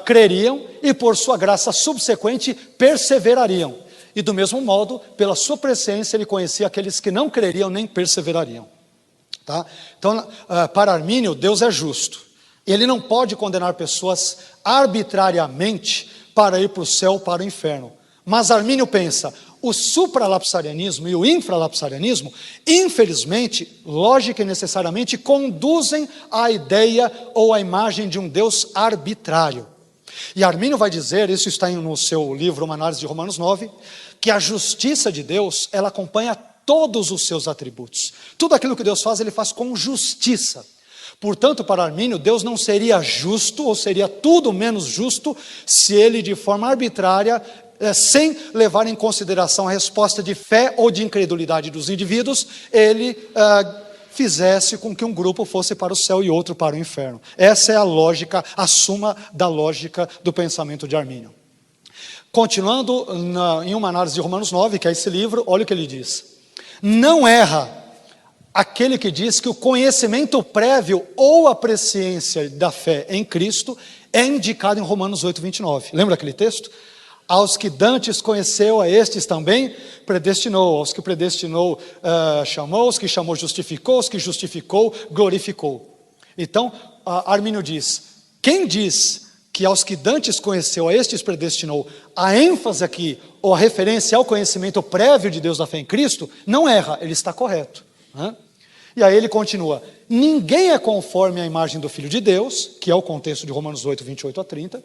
creriam e por sua graça subsequente perseverariam. E do mesmo modo, pela sua presciência, ele conhecia aqueles que não creriam nem perseverariam. Tá? Então, para Armínio, Deus é justo. Ele não pode condenar pessoas arbitrariamente para ir para o céu ou para o inferno. Mas Armínio pensa, o supralapsarianismo e o infralapsarianismo, infelizmente, lógica e necessariamente, conduzem à ideia ou à imagem de um Deus arbitrário. E Armínio vai dizer, isso está no seu livro, Uma Análise de Romanos 9, que a justiça de Deus, ela acompanha todos os seus atributos. Tudo aquilo que Deus faz, ele faz com justiça. Portanto, para Armínio, Deus não seria justo, ou seria tudo menos justo, se ele, de forma arbitrária, sem levar em consideração a resposta de fé ou de incredulidade dos indivíduos, ele fizesse com que um grupo fosse para o céu e outro para o inferno. Essa é a lógica, a suma da lógica do pensamento de Armínio. Continuando em Uma Análise de Romanos 9, que é esse livro, olha o que ele diz. Não erra aquele que diz que o conhecimento prévio ou a presciência da fé em Cristo é indicado em Romanos 8, 29. Lembra aquele texto? Aos que dantes conheceu, a estes também predestinou. Aos que predestinou, chamou. Aos que chamou, justificou. Aos que justificou, glorificou. Então, Armínio diz, quem diz que aos que dantes conheceu, a estes predestinou, a ênfase aqui, ou a referência ao conhecimento prévio de Deus da fé em Cristo, não erra, ele está correto. Né? E aí ele continua, ninguém é conforme à imagem do Filho de Deus, que é o contexto de Romanos 8, 28 a 30,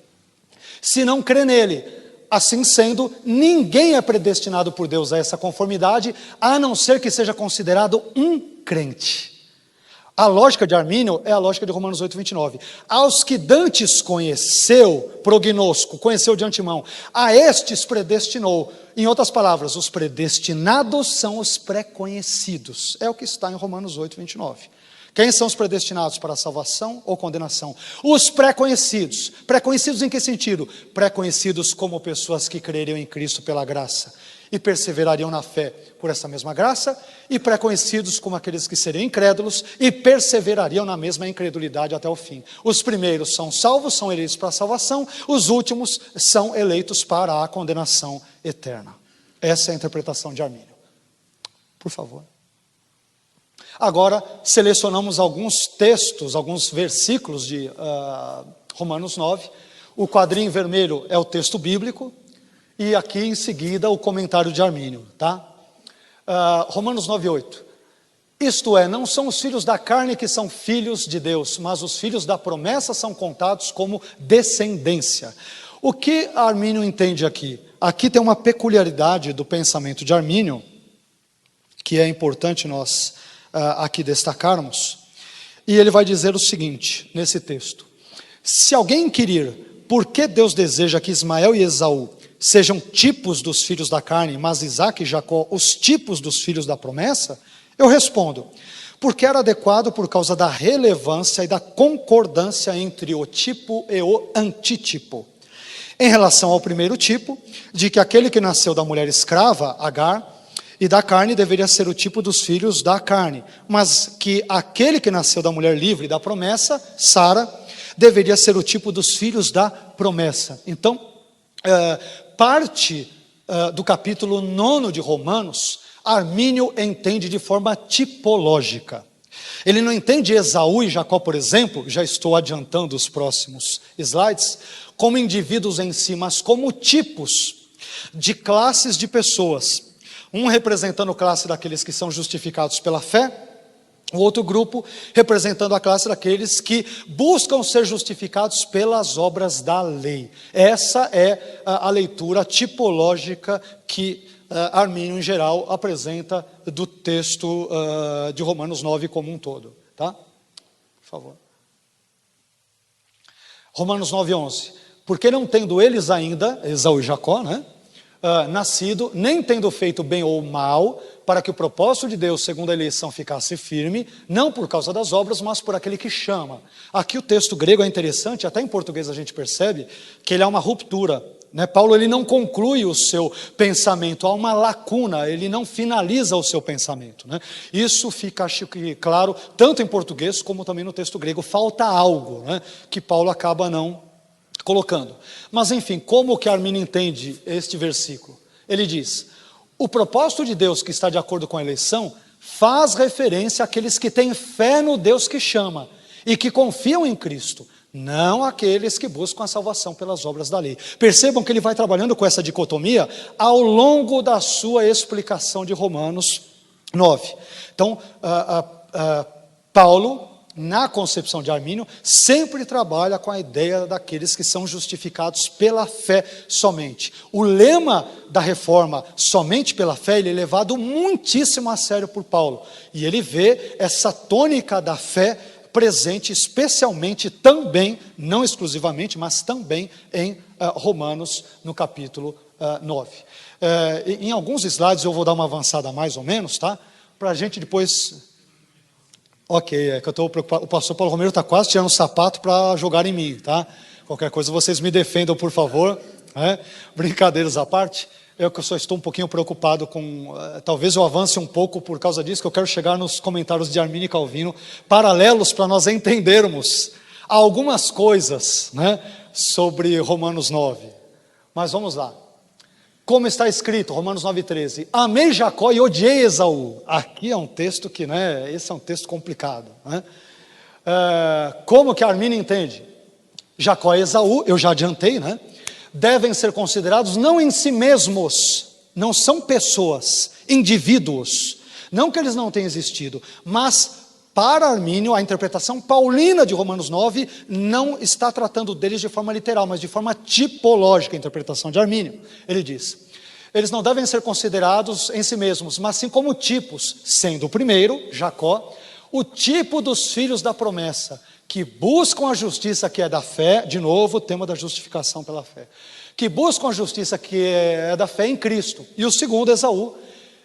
se não crê nele. Assim sendo, ninguém é predestinado por Deus a essa conformidade, a não ser que seja considerado um crente. A lógica de Armínio é a lógica de Romanos 8, 29. Aos que dantes conheceu, prognosco, conheceu de antemão, a estes predestinou. Em outras palavras, os predestinados são os pré-conhecidos. É o que está em Romanos 8, 29. Quem são os predestinados para a salvação ou condenação? Os pré-conhecidos. Pré-conhecidos em que sentido? Pré-conhecidos como pessoas que creriam em Cristo pela graça. e perseverariam na fé por essa mesma graça, e pré-conhecidos como aqueles que seriam incrédulos e perseverariam na mesma incredulidade até o fim. Os primeiros são salvos, são eleitos para a salvação, os últimos são eleitos para a condenação eterna. Essa é a interpretação de Armínio. Por favor. Agora, selecionamos alguns textos, alguns versículos de Romanos 9. O quadrinho vermelho é o texto bíblico, e aqui em seguida o comentário de Armínio, tá? Romanos 9:8. Isto é, não são os filhos da carne que são filhos de Deus, mas os filhos da promessa são contados como descendência. O que Armínio entende aqui? Aqui tem uma peculiaridade do pensamento de Armínio, que é importante nós aqui destacarmos, e ele vai dizer o seguinte, nesse texto: se alguém inquirir por que Deus deseja que Ismael e Esaú sejam tipos dos filhos da carne, mas Isaque e Jacó os tipos dos filhos da promessa, eu respondo, porque era adequado por causa da relevância e da concordância entre o tipo e o antitipo. Em relação ao primeiro tipo, de que aquele que nasceu da mulher escrava, Agar, e da carne deveria ser o tipo dos filhos da carne, mas que aquele que nasceu da mulher livre da promessa, Sara, deveria ser o tipo dos filhos da promessa. Então, parte do capítulo 9 de Romanos, Armínio entende de forma tipológica. Ele não entende Esaú e Jacó, por exemplo, já estou adiantando os próximos slides, como indivíduos em si, mas como tipos de classes de pessoas. Um representando a classe daqueles que são justificados pela fé, o outro grupo representando a classe daqueles que buscam ser justificados pelas obras da lei. Essa é a leitura tipológica que Armínio, em geral, apresenta do texto de Romanos 9 como um todo. Tá? Por favor. Romanos 9:11. Porque não tendo eles ainda, Esaú e Jacó, né? Nascido, nem tendo feito bem ou mal, para que o propósito de Deus, segundo a eleição, ficasse firme, não por causa das obras, mas por aquele que chama. Aqui o texto grego é interessante, até em português a gente percebe que ele é uma ruptura, né? Paulo ele não conclui o seu pensamento, há uma lacuna, ele não finaliza o seu pensamento, né? Isso fica, acho que, claro, tanto em português como também no texto grego, falta algo, né? Que Paulo acaba não colocando. Mas enfim, como que Armínio entende este versículo? Ele diz, o propósito de Deus que está de acordo com a eleição faz referência àqueles que têm fé no Deus que chama e que confiam em Cristo, não aqueles que buscam a salvação pelas obras da lei. Percebam que ele vai trabalhando com essa dicotomia ao longo da sua explicação de Romanos 9. Então, Paulo, na concepção de Armínio, sempre trabalha com a ideia daqueles que são justificados pela fé somente. O lema da reforma, somente pela fé, ele é levado muitíssimo a sério por Paulo. E ele vê essa tônica da fé presente especialmente também, não exclusivamente, mas também em Romanos, no capítulo 9. Em alguns slides eu vou dar uma avançada mais ou menos, tá? Para a gente depois... Ok, é que eu estou preocupado, o pastor Paulo Romero está quase tirando o sapato para jogar em mim, tá? Qualquer coisa vocês me defendam, por favor, né? Brincadeiras à parte, eu que só estou um pouquinho preocupado com, talvez eu avance um pouco por causa disso, que eu quero chegar nos comentários de Armínio e Calvino, paralelos para nós entendermos algumas coisas, né, sobre Romanos 9, mas vamos lá. Como está escrito, Romanos 9:13, amei Jacó e odiei Esaú. Aqui é um texto que, né, esse é um texto complicado, né? Como que Armínio entende? Jacó e Esaú, eu já adiantei, né? Devem ser considerados não em si mesmos, não são pessoas, indivíduos, não que eles não tenham existido, mas para Armínio, a interpretação paulina de Romanos 9 não está tratando deles de forma literal, mas de forma tipológica, a interpretação de Armínio. Ele diz, eles não devem ser considerados em si mesmos, mas sim como tipos, sendo o primeiro, Jacó, o tipo dos filhos da promessa, que buscam a justiça que é da fé, de novo o tema da justificação pela fé, que buscam a justiça que é da fé em Cristo. E o segundo, Esaú,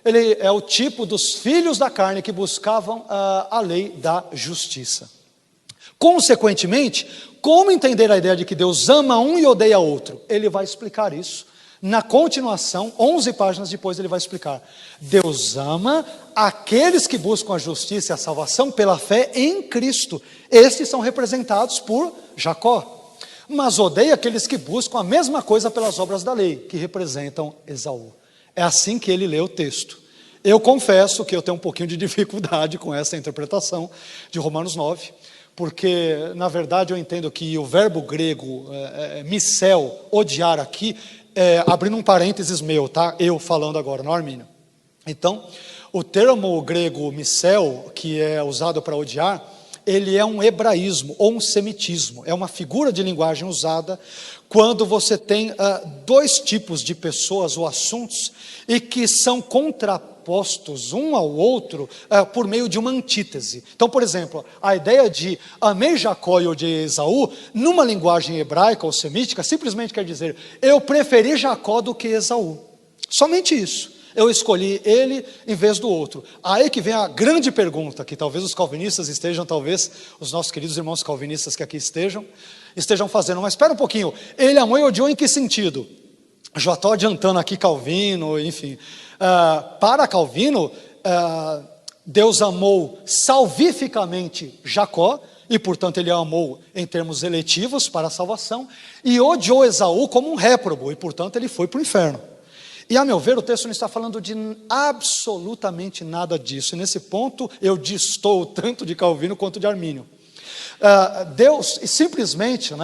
ele é o tipo dos filhos da carne que buscavam a lei da justiça. Consequentemente, como entender a ideia de que Deus ama um e odeia outro? Ele vai explicar isso Na continuação, 11 páginas depois, ele vai explicar: Deus ama aqueles que buscam a justiça e a salvação pela fé em Cristo. Estes são representados por Jacó. Mas odeia aqueles que buscam a mesma coisa pelas obras da lei, que representam Esaú. É assim que ele lê o texto. Eu confesso que eu tenho um pouquinho de dificuldade com essa interpretação de Romanos 9, porque, na verdade, eu entendo que o verbo grego, missel, odiar aqui, abrindo um parênteses meu, tá? Eu falando agora, não Armínio. Então, o termo grego missel, que é usado para odiar, ele é um hebraísmo ou um semitismo. É uma figura de linguagem usada quando você tem dois tipos de pessoas ou assuntos e que são contrapostos um ao outro por meio de uma antítese. Então, por exemplo, a ideia de amei Jacó e odiei Esaú, numa linguagem hebraica ou semítica, simplesmente quer dizer, eu preferi Jacó do que Esaú. Somente isso. Eu escolhi ele em vez do outro. Aí que vem a grande pergunta, que talvez os calvinistas estejam, talvez os nossos queridos irmãos calvinistas que aqui estejam fazendo. Mas espera um pouquinho, ele amou e odiou em que sentido? Já estou adiantando aqui Calvino, enfim. Para Calvino, Deus amou salvificamente Jacó, e portanto ele amou em termos eletivos para a salvação, e odiou Esaú como um réprobo, e portanto ele foi para o inferno. E a meu ver o texto não está falando de absolutamente nada disso, e nesse ponto eu distou tanto de Calvino quanto de Armínio. Deus simplesmente,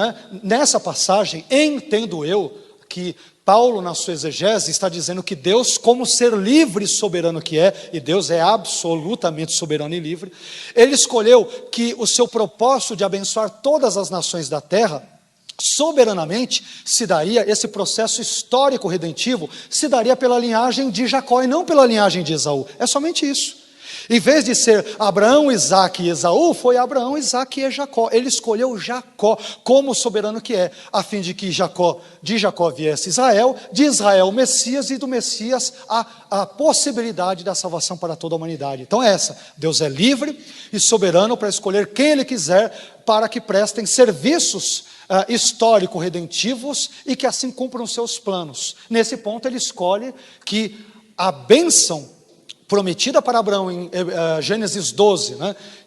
nessa passagem, entendo eu que Paulo na sua exegese está dizendo que Deus, como ser livre e soberano que é, e Deus é absolutamente soberano e livre, ele escolheu que o seu propósito de abençoar todas as nações da terra, soberanamente se daria, esse processo histórico redentivo, se daria pela linhagem de Jacó e não pela linhagem de Esaú. É somente isso. Em vez de ser Abraão, Isaque e Esaú, foi Abraão, Isaque e Jacó. Ele escolheu Jacó como soberano que é, a fim de que de Jacó viesse Israel, de Israel o Messias, e do Messias a possibilidade da salvação para toda a humanidade. Então é essa, Deus é livre e soberano para escolher quem Ele quiser para que prestem serviços histórico-redentivos e que assim cumpram seus planos. Nesse ponto ele escolhe que a bênção prometida para Abraão em Gênesis 12,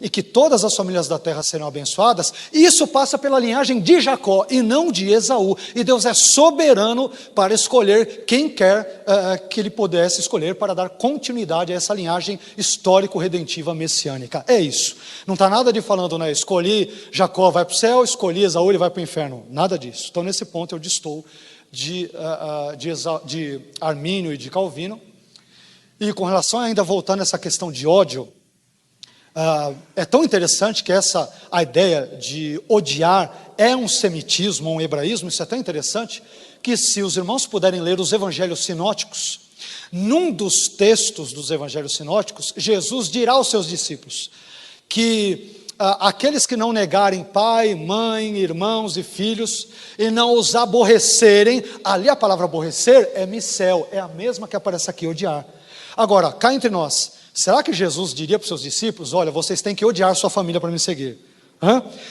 e que todas as famílias da terra serão abençoadas, isso passa pela linhagem de Jacó e não de Esaú, e Deus é soberano para escolher quem quer que ele pudesse escolher para dar continuidade a essa linhagem histórico-redentiva messiânica. É isso, não está nada de falando, escolhi Jacó vai para o céu, escolhi Esaú ele vai para o inferno, nada disso. Então nesse ponto eu distou de Armínio e de Calvino. E com relação ainda voltando a essa questão de ódio, é tão interessante que a ideia de odiar é um semitismo, um hebraísmo. Isso é tão interessante que, se os irmãos puderem ler os evangelhos sinóticos, num dos textos dos evangelhos sinóticos, Jesus dirá aos seus discípulos que aqueles que não negarem pai, mãe, irmãos e filhos, e não os aborrecerem, ali a palavra aborrecer é missel, é a mesma que aparece aqui, odiar. Agora, cá entre nós, será que Jesus diria para os seus discípulos, olha, vocês têm que odiar sua família para me seguir?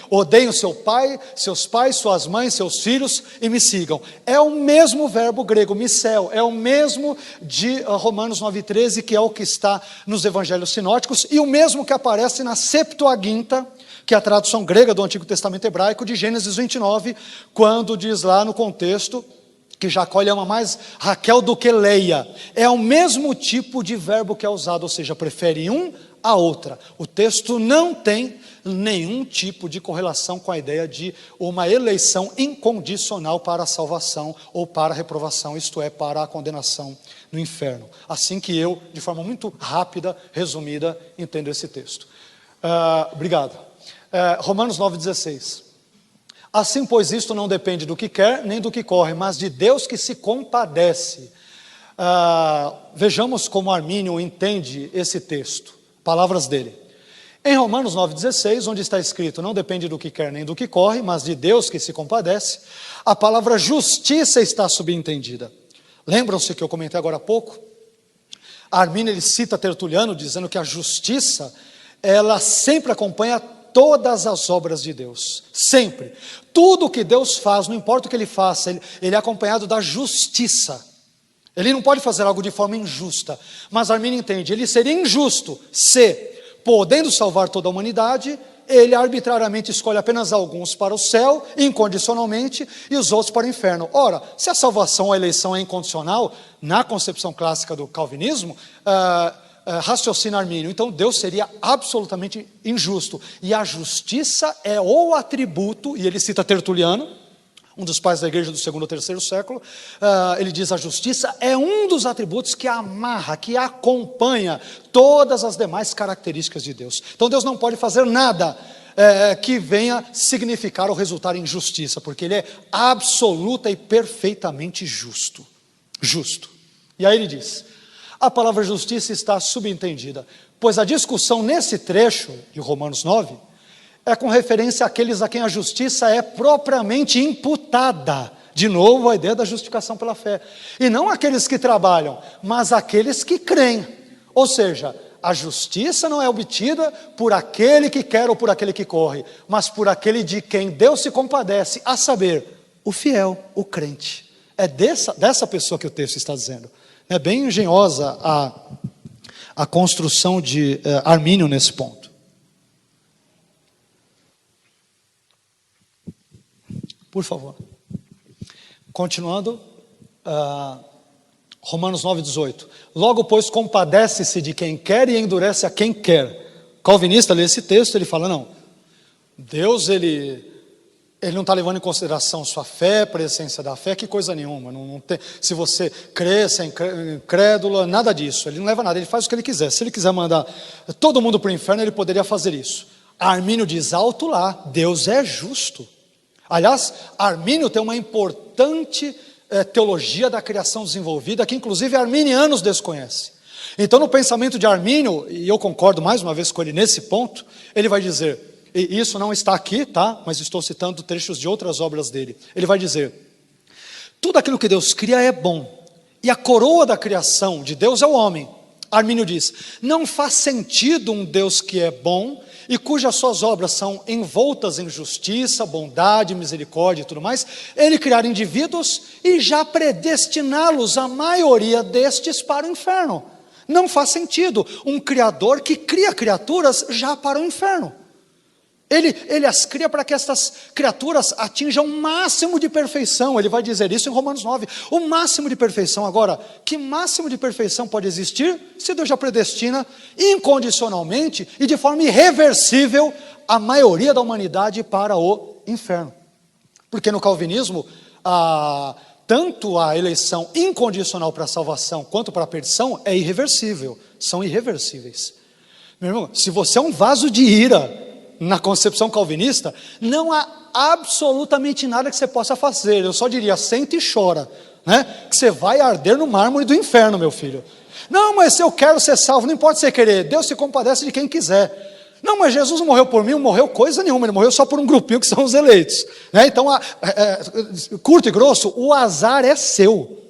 Odeiem seu pai, seus pais, suas mães, seus filhos e me sigam. É o mesmo verbo grego, missel, é o mesmo de Romanos 9,13, que é o que está nos evangelhos sinóticos, e o mesmo que aparece na Septuaginta, que é a tradução grega do Antigo Testamento hebraico, de Gênesis 29, quando diz lá no contexto que Jacó ama mais Raquel do que Leia. É o mesmo tipo de verbo que é usado, ou seja, prefere um a outra. O texto não tem nenhum tipo de correlação com a ideia de uma eleição incondicional para a salvação ou para a reprovação, isto é, para a condenação no inferno. Assim que eu, de forma muito rápida, resumida, entendo esse texto. Obrigado. Romanos 9,16. Assim, pois, isto não depende do que quer, nem do que corre, mas de Deus que se compadece. Vejamos como Armínio entende esse texto, palavras dele. Em Romanos 9,16, onde está escrito, não depende do que quer, nem do que corre, mas de Deus que se compadece, a palavra justiça está subentendida. Lembram-se que eu comentei agora há pouco? Armínio, ele cita Tertuliano, dizendo que a justiça, ela sempre acompanha todas as obras de Deus, sempre. Tudo que Deus faz, não importa o que Ele faça, Ele é acompanhado da justiça. Ele não pode fazer algo de forma injusta. Mas Armínio entende, ele seria injusto se, podendo salvar toda a humanidade, ele arbitrariamente escolhe apenas alguns para o céu, incondicionalmente, e os outros para o inferno. Ora, se a salvação, a eleição é incondicional, na concepção clássica do calvinismo, raciocina Armínio, então Deus seria absolutamente injusto. E a justiça é o atributo, e ele cita Tertuliano, um dos pais da igreja do segundo ou terceiro século, ele diz: a justiça é um dos atributos que amarra, que acompanha todas as demais características de Deus. Então Deus não pode fazer nada que venha significar ou resultar em injustiça, porque ele é absoluta e perfeitamente justo. Justo. E aí ele diz: a palavra justiça está subentendida, pois a discussão nesse trecho de Romanos 9 é com referência àqueles a quem a justiça é propriamente imputada. De novo, a ideia da justificação pela fé. E não aqueles que trabalham, mas aqueles que creem. Ou seja, a justiça não é obtida por aquele que quer ou por aquele que corre, mas por aquele de quem Deus se compadece, a saber, o fiel, o crente. É dessa pessoa que o texto está dizendo. É bem engenhosa a construção de Armínio nesse ponto. Por favor. Continuando, Romanos 9,18. Logo, pois, compadece-se de quem quer e endurece a quem quer. Calvinista lê esse texto, ele fala: não, Deus, ele não está levando em consideração sua fé, presença da fé, que coisa nenhuma. Não tem, se você crê, se é incrédula, nada disso. Ele não leva nada, ele faz o que ele quiser. Se ele quiser mandar todo mundo para o inferno, ele poderia fazer isso. Armínio diz alto lá: Deus é justo. Aliás, Armínio tem uma importante teologia da criação desenvolvida, que inclusive arminianos desconhecem. Então, no pensamento de Armínio, e eu concordo mais uma vez com ele nesse ponto, ele vai dizer, e isso não está aqui, tá? Mas estou citando trechos de outras obras dele. Ele vai dizer: tudo aquilo que Deus cria é bom, e a coroa da criação de Deus é o homem. Armínio diz: não faz sentido um Deus que é bom e cujas suas obras são envoltas em justiça, bondade, misericórdia e tudo mais, ele criar indivíduos e já predestiná-los, a maioria destes, para o inferno. Não faz sentido um criador que cria criaturas já para o inferno. Ele as cria para que estas criaturas atinjam o máximo de perfeição. Ele vai dizer isso em Romanos 9. O máximo de perfeição. Agora, que máximo de perfeição pode existir se Deus já predestina incondicionalmente e de forma irreversível a maioria da humanidade para o inferno? Porque no calvinismo, tanto a eleição incondicional para a salvação quanto para a perdição é irreversível. São irreversíveis. Meu irmão, se você é um vaso de ira, na concepção calvinista, não há absolutamente nada que você possa fazer. Eu só diria: senta e chora, né? Que você vai arder no mármore do inferno, meu filho. Não, mas se eu quero ser salvo, não importa você querer, Deus se compadece de quem quiser. Não, mas Jesus não morreu por mim, não morreu coisa nenhuma, ele morreu só por um grupinho que são os eleitos, né? Então, curto e grosso, o azar é seu.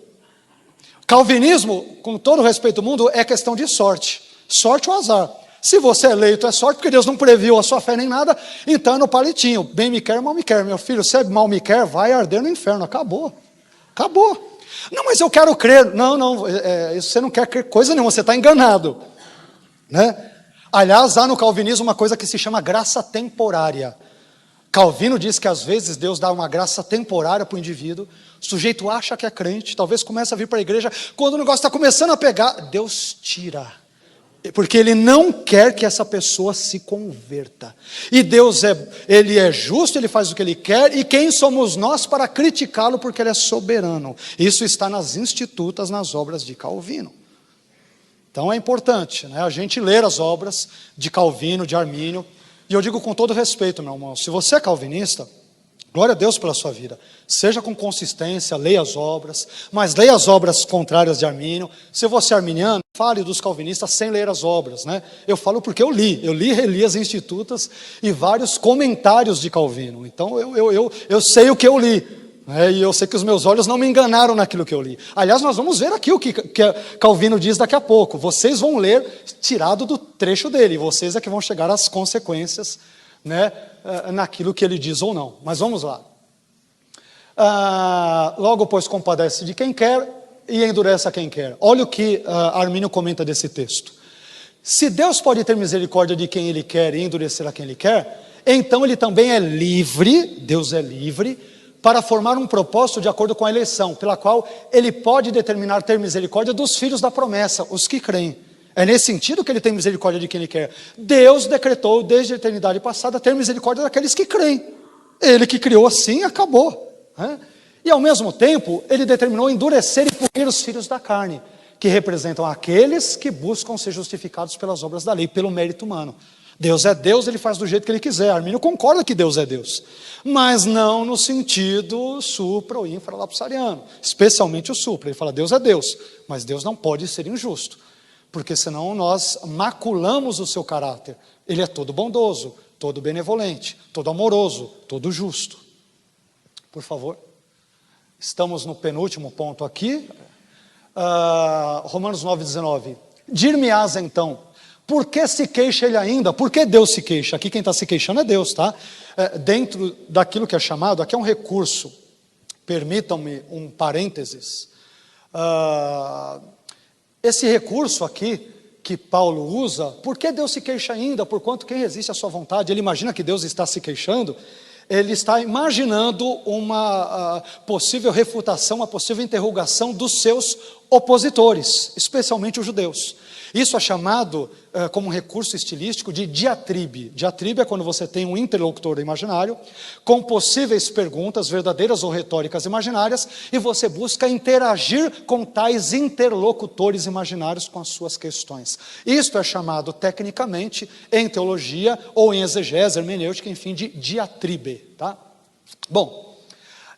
Calvinismo, com todo o respeito do mundo, é questão de sorte. Sorte ou azar. Se você é eleito, é sorte, porque Deus não previu a sua fé nem nada, então é no palitinho. Bem me quer, mal me quer. Meu filho, se mal me quer, vai arder no inferno. Acabou. Acabou. Não, mas eu quero crer. Não, você não quer crer coisa nenhuma, você está enganado, né? Aliás, há no calvinismo uma coisa que se chama graça temporária. Calvino diz que às vezes Deus dá uma graça temporária para o indivíduo, o sujeito acha que é crente, talvez comece a vir para a igreja, quando o negócio está começando a pegar, Deus tira. Porque Ele não quer que essa pessoa se converta. E Deus Ele é justo, Ele faz o que Ele quer, e quem somos nós para criticá-lo, porque Ele é soberano. Isso está nas institutas, nas obras de Calvino. Então é importante, né, a gente ler as obras de Calvino, de Armínio, e eu digo com todo respeito, meu irmão, se você é calvinista, glória a Deus pela sua vida, seja com consistência, leia as obras, mas leia as obras contrárias de Armínio. Se você é arminiano, fale dos calvinistas sem ler as obras, né? Eu falo porque eu li e reli as institutas e vários comentários de Calvino, então eu sei o que eu li, né? E eu sei que os meus olhos não me enganaram naquilo que eu li. Aliás, nós vamos ver aqui o que Calvino diz daqui a pouco, vocês vão ler tirado do trecho dele, vocês é que vão chegar às consequências, né, naquilo que ele diz ou não. Mas vamos lá. Logo, pois, compadece de quem quer e endurece a quem quer. Olha o que Armínio comenta desse texto. Se Deus pode ter misericórdia de quem Ele quer e endurecer a quem Ele quer, então Ele também é livre, Deus é livre, para formar um propósito de acordo com a eleição, pela qual Ele pode determinar ter misericórdia dos filhos da promessa, os que creem. É nesse sentido que Ele tem misericórdia de quem Ele quer. Deus decretou desde a eternidade passada ter misericórdia daqueles que creem. Ele que criou assim, acabou. E ao mesmo tempo, Ele determinou endurecer e punir os filhos da carne, que representam aqueles que buscam ser justificados pelas obras da lei, pelo mérito humano. Deus é Deus, Ele faz do jeito que Ele quiser. Armínio concorda que Deus é Deus, mas não no sentido supra ou infralapsariano, especialmente o supra. Ele fala, Deus é Deus, mas Deus não pode ser injusto, porque senão nós maculamos o seu caráter. Ele é todo bondoso, todo benevolente, todo amoroso, todo justo. Por favor, estamos no penúltimo ponto aqui, Romanos 9,19. Dir-me-ás então, por que se queixa ele ainda? Por que Deus se queixa? Aqui quem está se queixando é Deus, tá? Dentro daquilo que é chamado, aqui é um recurso, permitam-me um parênteses. Esse recurso aqui, que Paulo usa, por que Deus se queixa ainda? Porquanto quem resiste à sua vontade? Ele imagina que Deus está se queixando, ele está imaginando uma possível refutação, uma possível interrogação dos seus opositores, especialmente os judeus. Isso é chamado, como um recurso estilístico, de diatribe. Diatribe é quando você tem um interlocutor imaginário, com possíveis perguntas, verdadeiras ou retóricas imaginárias, e você busca interagir com tais interlocutores imaginários com as suas questões. Isto é chamado, tecnicamente, em teologia, ou em exegese, hermenêutica, enfim, de diatribe. Tá? Bom,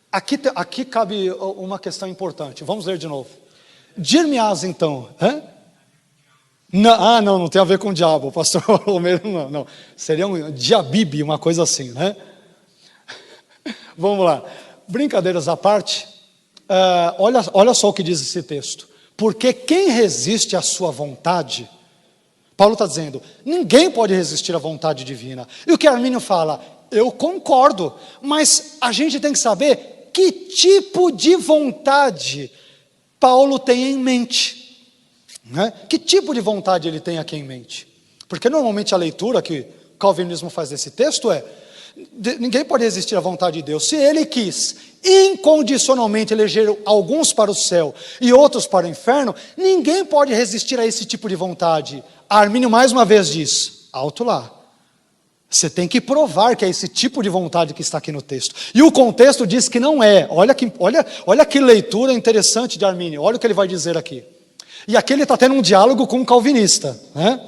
aqui cabe uma questão importante. Vamos ler de novo. Dir-me-ás então, não tem a ver com o diabo, pastor Romero, não. Seria um diabibe, uma coisa assim, né? Vamos lá. Brincadeiras à parte, olha só o que diz esse texto. Porque quem resiste à sua vontade, Paulo está dizendo, ninguém pode resistir à vontade divina. E o que Armínio fala? Eu concordo, mas a gente tem que saber que tipo de vontade Paulo tem em mente. Que tipo de vontade ele tem aqui em mente? Porque normalmente a leitura que o calvinismo faz desse texto ninguém pode resistir à vontade de Deus. Se ele quis incondicionalmente eleger alguns para o céu e outros para o inferno, ninguém pode resistir a esse tipo de vontade. Armínio mais uma vez diz, alto lá, você tem que provar que é esse tipo de vontade que está aqui no texto. E o contexto diz que não é. Olha que leitura interessante de Armínio, olha o que ele vai dizer aqui. E aqui ele está tendo um diálogo com um calvinista, né?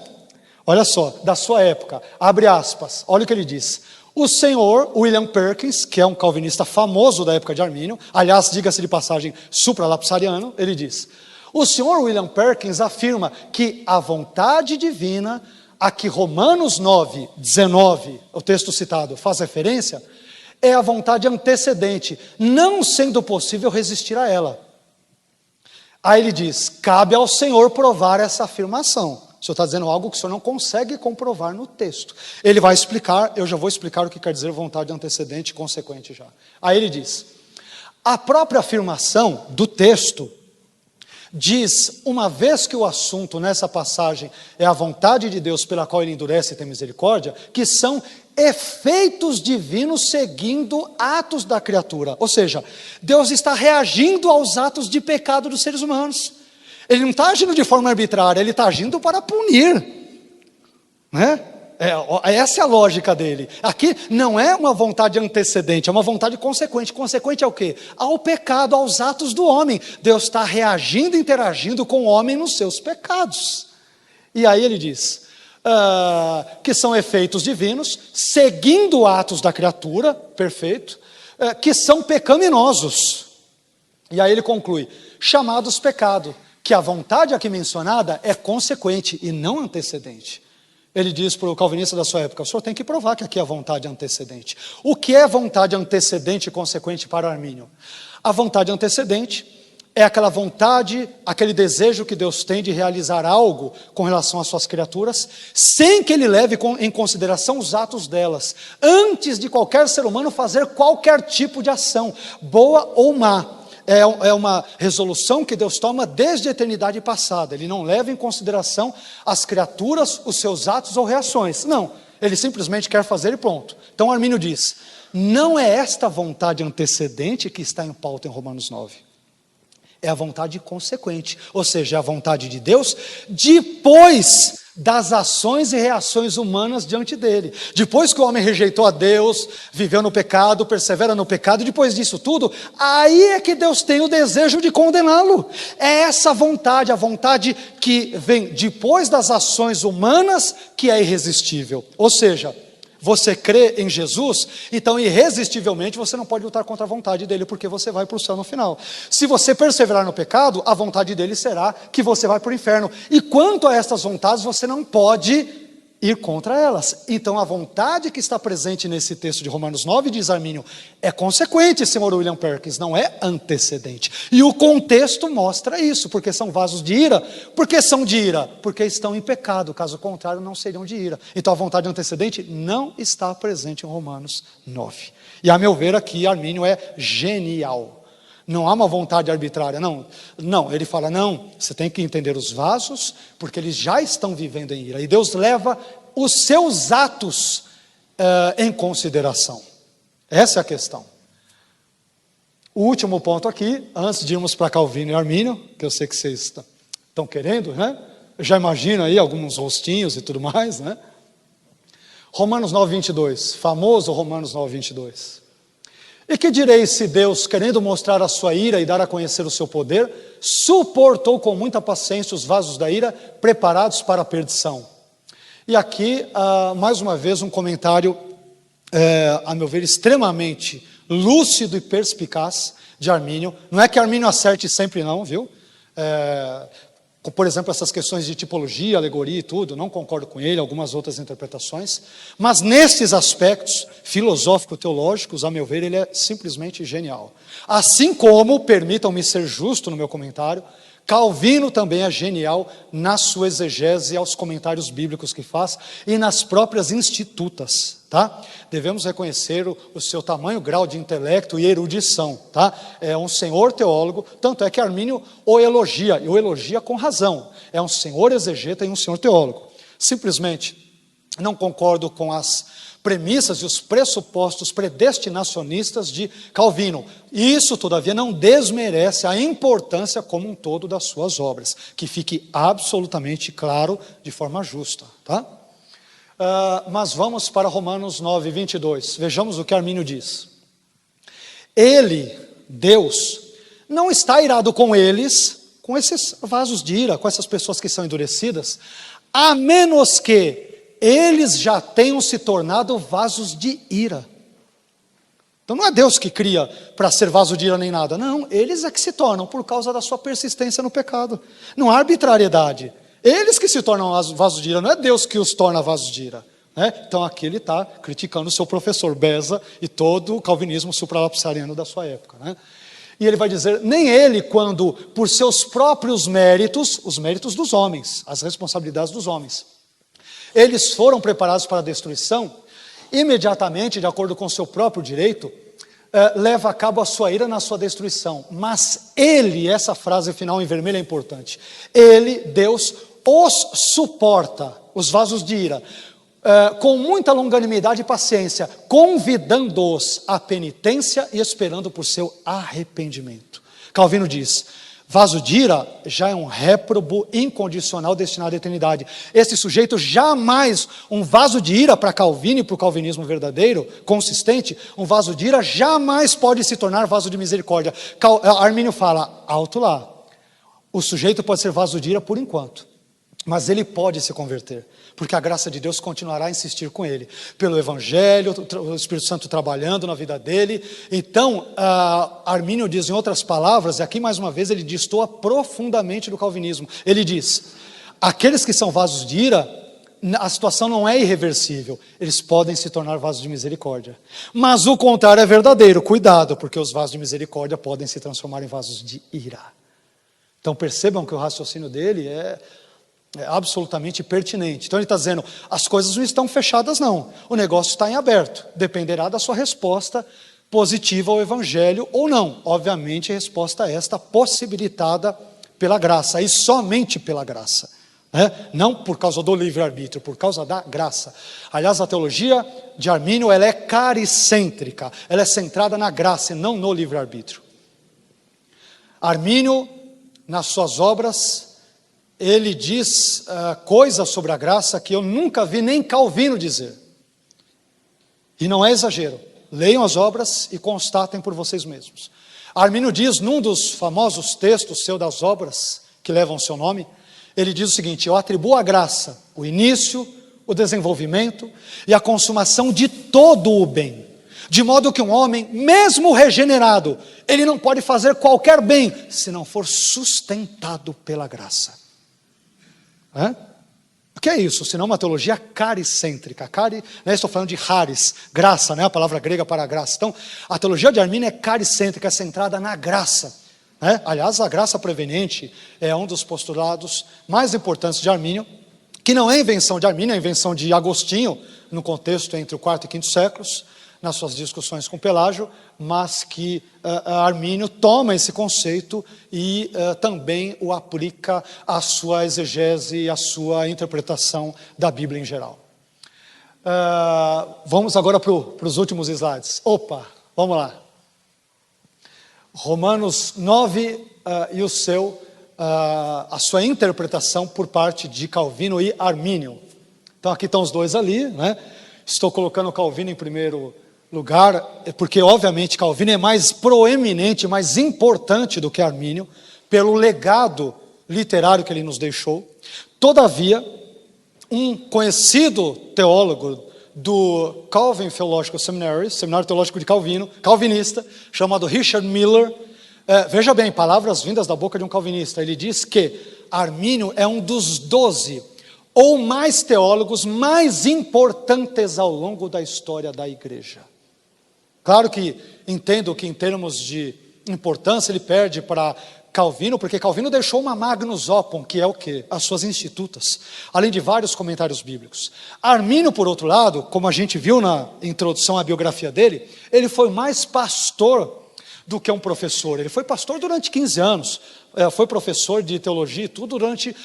Olha só, da sua época, abre aspas, olha o que ele diz. O senhor William Perkins, que é um calvinista famoso da época de Armínio, aliás, diga-se de passagem, supralapsariano, ele diz, o senhor William Perkins afirma que a vontade divina, a que Romanos 9:19, o texto citado, faz referência, é a vontade antecedente, não sendo possível resistir a ela. Aí ele diz, cabe ao Senhor provar essa afirmação. O Senhor está dizendo algo que o Senhor não consegue comprovar no texto. Ele vai explicar, eu já vou explicar o que quer dizer vontade antecedente e consequente já. Aí ele diz, a própria afirmação do texto diz, uma vez que o assunto nessa passagem é a vontade de Deus pela qual ele endurece e tem misericórdia, que são efeitos divinos seguindo atos da criatura. Ou seja, Deus está reagindo aos atos de pecado dos seres humanos. Ele não está agindo de forma arbitrária, ele está agindo para punir. Né? Essa é a lógica dele. Aqui não é uma vontade antecedente, é uma vontade consequente. Consequente é o quê? Ao pecado, aos atos do homem. Deus está reagindo, interagindo com o homem nos seus pecados. E aí ele diz, que são efeitos divinos, seguindo atos da criatura, perfeito, que são pecaminosos. E aí ele conclui, chamados pecado, que a vontade aqui mencionada é consequente e não antecedente. Ele diz para o calvinista da sua época, o senhor tem que provar que aqui é a vontade antecedente. O que é vontade antecedente e consequente para Armínio? A vontade antecedente é aquela vontade, aquele desejo que Deus tem de realizar algo com relação às suas criaturas, sem que ele leve em consideração os atos delas, antes de qualquer ser humano fazer qualquer tipo de ação, boa ou má. é uma resolução que Deus toma desde a eternidade passada. Ele não leva em consideração as criaturas, os seus atos ou reações. Não, ele simplesmente quer fazer e pronto. Então Armínio diz, não é esta vontade antecedente que está em pauta em Romanos 9. É a vontade consequente, ou seja, é a vontade de Deus depois das ações e reações humanas diante dele. Depois que o homem rejeitou a Deus, viveu no pecado, persevera no pecado, depois disso tudo, aí é que Deus tem o desejo de condená-lo. É essa vontade, a vontade que vem depois das ações humanas, que é irresistível. Ou seja, você crê em Jesus, então irresistivelmente você não pode lutar contra a vontade dele, porque você vai para o céu no final. Se você perseverar no pecado, a vontade dele será que você vai para o inferno. E quanto a estas vontades, você não pode ir contra elas. Então a vontade que está presente nesse texto de Romanos 9, diz Armínio, é consequente, senhor William Perkins, não é antecedente. E o contexto mostra isso, porque são vasos de ira. Por que são de ira? Porque estão em pecado, caso contrário não seriam de ira. Então a vontade antecedente não está presente em Romanos 9. E a meu ver aqui Armínio é genial. Não há uma vontade arbitrária, não, ele fala, não, você tem que entender os vasos, porque eles já estão vivendo em ira, e Deus leva os seus atos em consideração. Essa é a questão. O último ponto aqui, antes de irmos para Calvino e Armínio, que eu sei que vocês estão querendo, né? Eu já imagino aí alguns rostinhos e tudo mais, né? Romanos 9, 22, famoso Romanos 9, 22. E que direis se Deus, querendo mostrar a sua ira e dar a conhecer o seu poder, suportou com muita paciência os vasos da ira preparados para a perdição? E aqui, mais uma vez, um comentário, a meu ver, extremamente lúcido e perspicaz de Armínio. Não é que Armínio acerte sempre não, viu? Por exemplo, essas questões de tipologia, alegoria e tudo, não concordo com ele, algumas outras interpretações, mas nesses aspectos filosófico-teológicos, a meu ver, ele é simplesmente genial. Assim como, permitam-me ser justo no meu comentário, Calvino também é genial na sua exegese aos comentários bíblicos que faz e nas próprias institutas, tá? Devemos reconhecer o seu tamanho, grau de intelecto e erudição, tá? É um senhor teólogo, tanto é que Armínio o elogia, e o elogia com razão. É um senhor exegeta e um senhor teólogo. Simplesmente não concordo com as premissas e os pressupostos predestinacionistas de Calvino. Isso, todavia, não desmerece a importância como um todo das suas obras, que fique absolutamente claro de forma justa, tá? Mas vamos para Romanos 9, 22. Vejamos o que Armínio diz. Ele, Deus, não está irado com eles, com esses vasos de ira, com essas pessoas que são endurecidas, a menos que eles já tenham se tornado vasos de ira. Então não é Deus que cria para ser vaso de ira nem nada. Não, eles é que se tornam por causa da sua persistência no pecado. Não há arbitrariedade. Eles que se tornam vasos de ira, não é Deus que os torna vasos de ira. Né? Então aqui ele está criticando o seu professor Beza e todo o calvinismo supralapsariano da sua época. Né? E ele vai dizer, nem ele quando por seus próprios méritos, os méritos dos homens, as responsabilidades dos homens, eles foram preparados para a destruição, imediatamente, de acordo com o seu próprio direito, leva a cabo a sua ira na sua destruição. Mas ele, essa frase final em vermelho é importante, ele, Deus, os suporta, os vasos de ira, com muita longanimidade e paciência, convidando-os à penitência e esperando por seu arrependimento. Calvino diz, vaso de ira já é um réprobo incondicional destinado à eternidade. Esse sujeito jamais, um vaso de ira para Calvino e para o calvinismo verdadeiro, consistente, um vaso de ira jamais pode se tornar vaso de misericórdia. Armínio fala, alto lá, o sujeito pode ser vaso de ira por enquanto, mas ele pode se converter, porque a graça de Deus continuará a insistir com ele, pelo Evangelho, o Espírito Santo trabalhando na vida dele. Então, Armínio diz em outras palavras, e aqui mais uma vez ele destoa profundamente do calvinismo, ele diz, aqueles que são vasos de ira, a situação não é irreversível, eles podem se tornar vasos de misericórdia, mas o contrário é verdadeiro, cuidado, porque os vasos de misericórdia podem se transformar em vasos de ira. Então percebam que o raciocínio dele é absolutamente pertinente. Então ele está dizendo, as coisas não estão fechadas não, o negócio está em aberto, dependerá da sua resposta positiva ao evangelho ou não. Obviamente a resposta é esta, possibilitada pela graça, e somente pela graça. Não por causa do livre-arbítrio, por causa da graça. Aliás, a teologia de Armínio, ela é caricêntrica, ela é centrada na graça e não no livre-arbítrio. Armínio, nas suas obras, ele diz coisas sobre a graça que eu nunca vi nem Calvino dizer. E não é exagero. Leiam as obras e constatem por vocês mesmos. Armínio diz, num dos famosos textos seu das obras, que levam seu nome, ele diz o seguinte: eu atribuo à graça o início, o desenvolvimento e a consumação de todo o bem, de modo que um homem, mesmo regenerado, ele não pode fazer qualquer bem, se não for sustentado pela graça. O que é isso? Senão uma teologia caricêntrica. Estou falando de charis, graça, a palavra grega para graça. Então, a teologia de Armínio é caricêntrica, é centrada na graça. Aliás, a graça preveniente é um dos postulados mais importantes de Armínio, que não é invenção de Armínio, é invenção de Agostinho, no contexto entre o quarto e quinto séculos, nas suas discussões com Pelágio, mas que Armínio toma esse conceito e também o aplica à sua exegese e à sua interpretação da Bíblia em geral. Vamos agora para os últimos slides. Vamos lá. Romanos 9 e a sua interpretação por parte de Calvino e Armínio. Então aqui estão os dois ali, Estou colocando Calvino em primeiro lugar, porque obviamente Calvino é mais proeminente, mais importante do que Armínio, pelo legado literário que ele nos deixou. Todavia, um conhecido teólogo do Calvin Theological Seminary, Seminário Teológico de Calvino, calvinista, chamado Richard Miller, veja bem, palavras vindas da boca de um calvinista, ele diz que Armínio é um dos 12 ou mais teólogos mais importantes ao longo da história da igreja. Claro que entendo que em termos de importância ele perde para Calvino, porque Calvino deixou uma Magnus Opum, que é o quê? As suas institutas, além de vários comentários bíblicos. Armínio, por outro lado, como a gente viu na introdução à biografia dele, ele foi mais pastor do que um professor. Ele foi pastor durante 15 anos, foi professor de teologia e tudo durante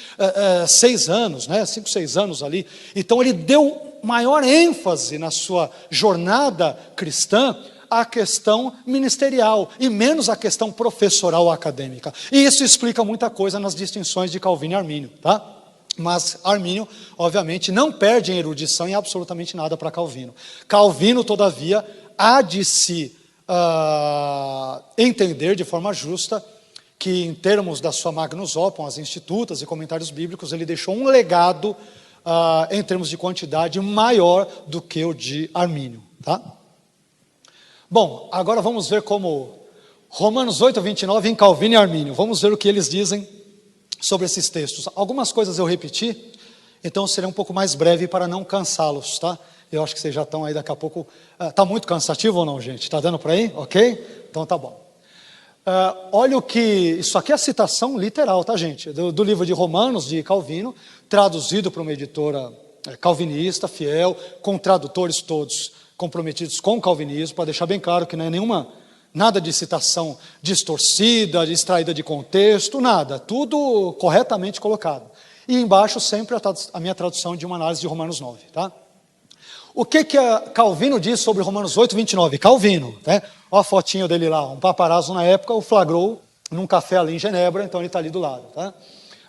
6 anos, 5, 6 anos ali. Então ele deu maior ênfase na sua jornada cristã à questão ministerial e menos à questão professoral acadêmica. E isso explica muita coisa nas distinções de Calvino e Armínio, tá? Mas Armínio, obviamente, não perde em erudição em absolutamente nada para Calvino. Calvino, todavia, há de se entender de forma justa que, em termos da sua Magnus Opum, as institutas e comentários bíblicos, ele deixou um legado, em termos de quantidade, maior do que o de Armínio, tá? Bom, agora vamos ver como Romanos 8, 29 em Calvino e Armínio. Vamos ver o que eles dizem sobre esses textos. Algumas coisas eu repeti, então serei um pouco mais breve para não cansá-los, tá? Eu acho que vocês já estão aí daqui a pouco. Está muito cansativo ou não, gente? Está dando para ir? Ok? Então tá bom. Olha o que... Isso aqui é a citação literal, tá, gente? Do livro de Romanos, de Calvino, traduzido por uma editora calvinista, fiel, com tradutores todos comprometidos com o calvinismo, para deixar bem claro que não é nada de citação distorcida, extraída de contexto, nada, tudo corretamente colocado. E embaixo sempre a minha tradução de uma análise de Romanos 9, tá? O que Calvino diz sobre Romanos 8, 29? Calvino, né? Olha a fotinho dele lá, um paparazzo na época o flagrou num café ali em Genebra, então ele está ali do lado, tá?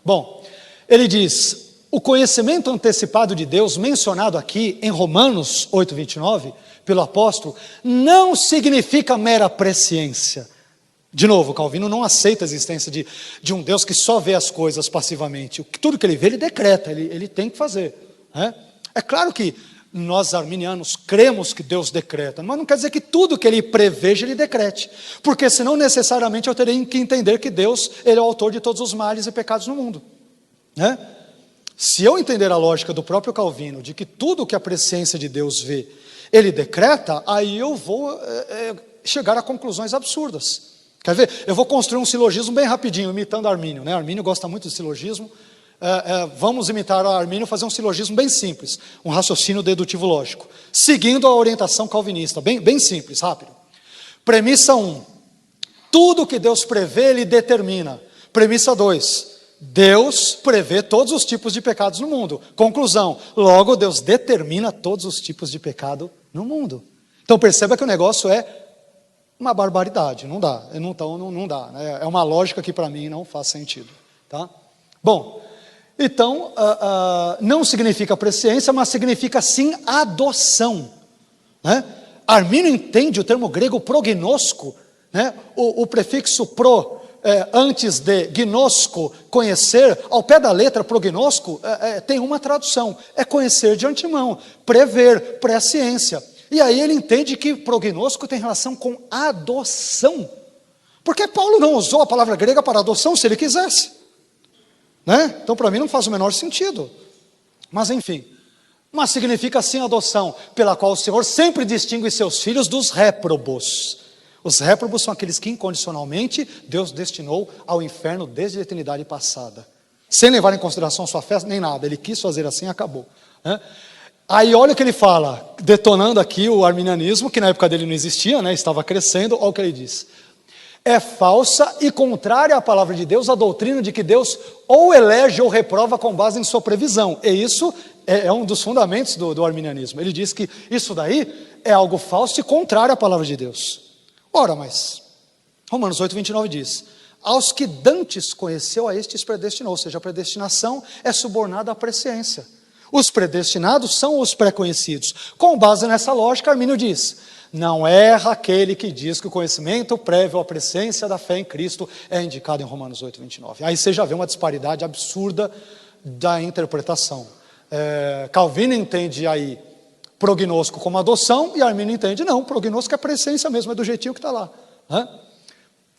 Bom, ele diz: o conhecimento antecipado de Deus, mencionado aqui em Romanos 8, 29, pelo apóstolo, não significa mera presciência. De novo, Calvino não aceita a existência de um Deus que só vê as coisas passivamente. Tudo que ele vê, ele decreta, ele tem que fazer, né? É claro que nós arminianos cremos que Deus decreta, mas não quer dizer que tudo que ele preveja, ele decrete. Porque senão necessariamente eu teria que entender que Deus, ele é o autor de todos os males e pecados no mundo, né? Se eu entender a lógica do próprio Calvino, de que tudo que a presciência de Deus vê, ele decreta, aí eu vou chegar a conclusões absurdas. Quer ver? Eu vou construir um silogismo bem rapidinho, imitando Armínio, né? Armínio gosta muito de silogismo. Vamos imitar a Armínio, fazer um silogismo bem simples, um raciocínio dedutivo lógico, seguindo a orientação calvinista, bem simples, rápido. Premissa 1. Tudo que Deus prevê, Ele determina. Premissa 2. Deus prevê todos os tipos de pecados no mundo. Conclusão. Logo, Deus determina todos os tipos de pecado no mundo. Então perceba que o negócio é uma barbaridade. Não dá. Não dá. É uma lógica que para mim não faz sentido. Tá? Bom, então não significa presciência, mas significa sim adoção. Né? Armínio entende o termo grego prognosco, né? O prefixo pro, antes de gnosco, conhecer, ao pé da letra prognosco, tem uma tradução, é conhecer de antemão, prever, presciência. E aí ele entende que prognosco tem relação com adoção, porque Paulo não usou a palavra grega para adoção se ele quisesse, né? Então para mim não faz o menor sentido, mas enfim. Mas significa sim adoção, pela qual o Senhor sempre distingue seus filhos dos réprobos. Os réprobos são aqueles que incondicionalmente Deus destinou ao inferno desde a eternidade passada. Sem levar em consideração sua fé, nem nada. Ele quis fazer assim e acabou. Né? Aí olha o que ele fala, detonando aqui o arminianismo, que na época dele não existia, né? Estava crescendo. Olha o que ele diz. É falsa e contrária à palavra de Deus a doutrina de que Deus ou elege ou reprova com base em sua previsão. E isso é um dos fundamentos do arminianismo. Ele diz que isso daí é algo falso e contrário à palavra de Deus. Ora, mas Romanos 8:29 diz: aos que dantes conheceu, a estes predestinou. Ou seja, a predestinação é subornada à presciência. Os predestinados são os pré-conhecidos. Com base nessa lógica, Armínio diz: não erra aquele que diz que o conhecimento prévio à presciência da fé em Cristo é indicado em Romanos 8:29. Aí você já vê uma disparidade absurda da interpretação. Calvino entende aí prognosco como adoção, e Armínio entende, não, prognosco é presciência mesmo, é do jeitinho que está lá. Por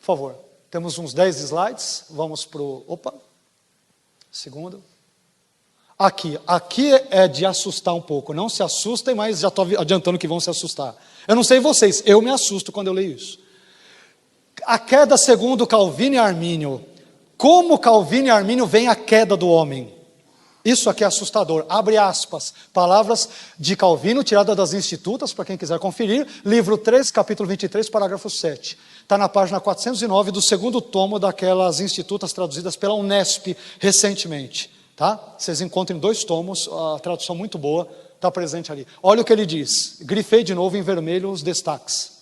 favor, temos uns 10 slides, vamos para o... segundo. Aqui é de assustar um pouco, não se assustem, mas já estou adiantando que vão se assustar. Eu não sei vocês, eu me assusto quando eu leio isso. A queda segundo Calvino e Armínio. Como Calvino e Armínio veem a queda do homem? Isso aqui é assustador. Abre aspas. Palavras de Calvino, tirada das Institutas, para quem quiser conferir. Livro 3, capítulo 23, parágrafo 7. Está na página 409 do segundo tomo daquelas Institutas traduzidas pela Unesp recentemente. Tá? Vocês encontram em 2 tomos, a tradução muito boa, está presente ali. Olha o que ele diz. Grifei de novo em vermelho os destaques.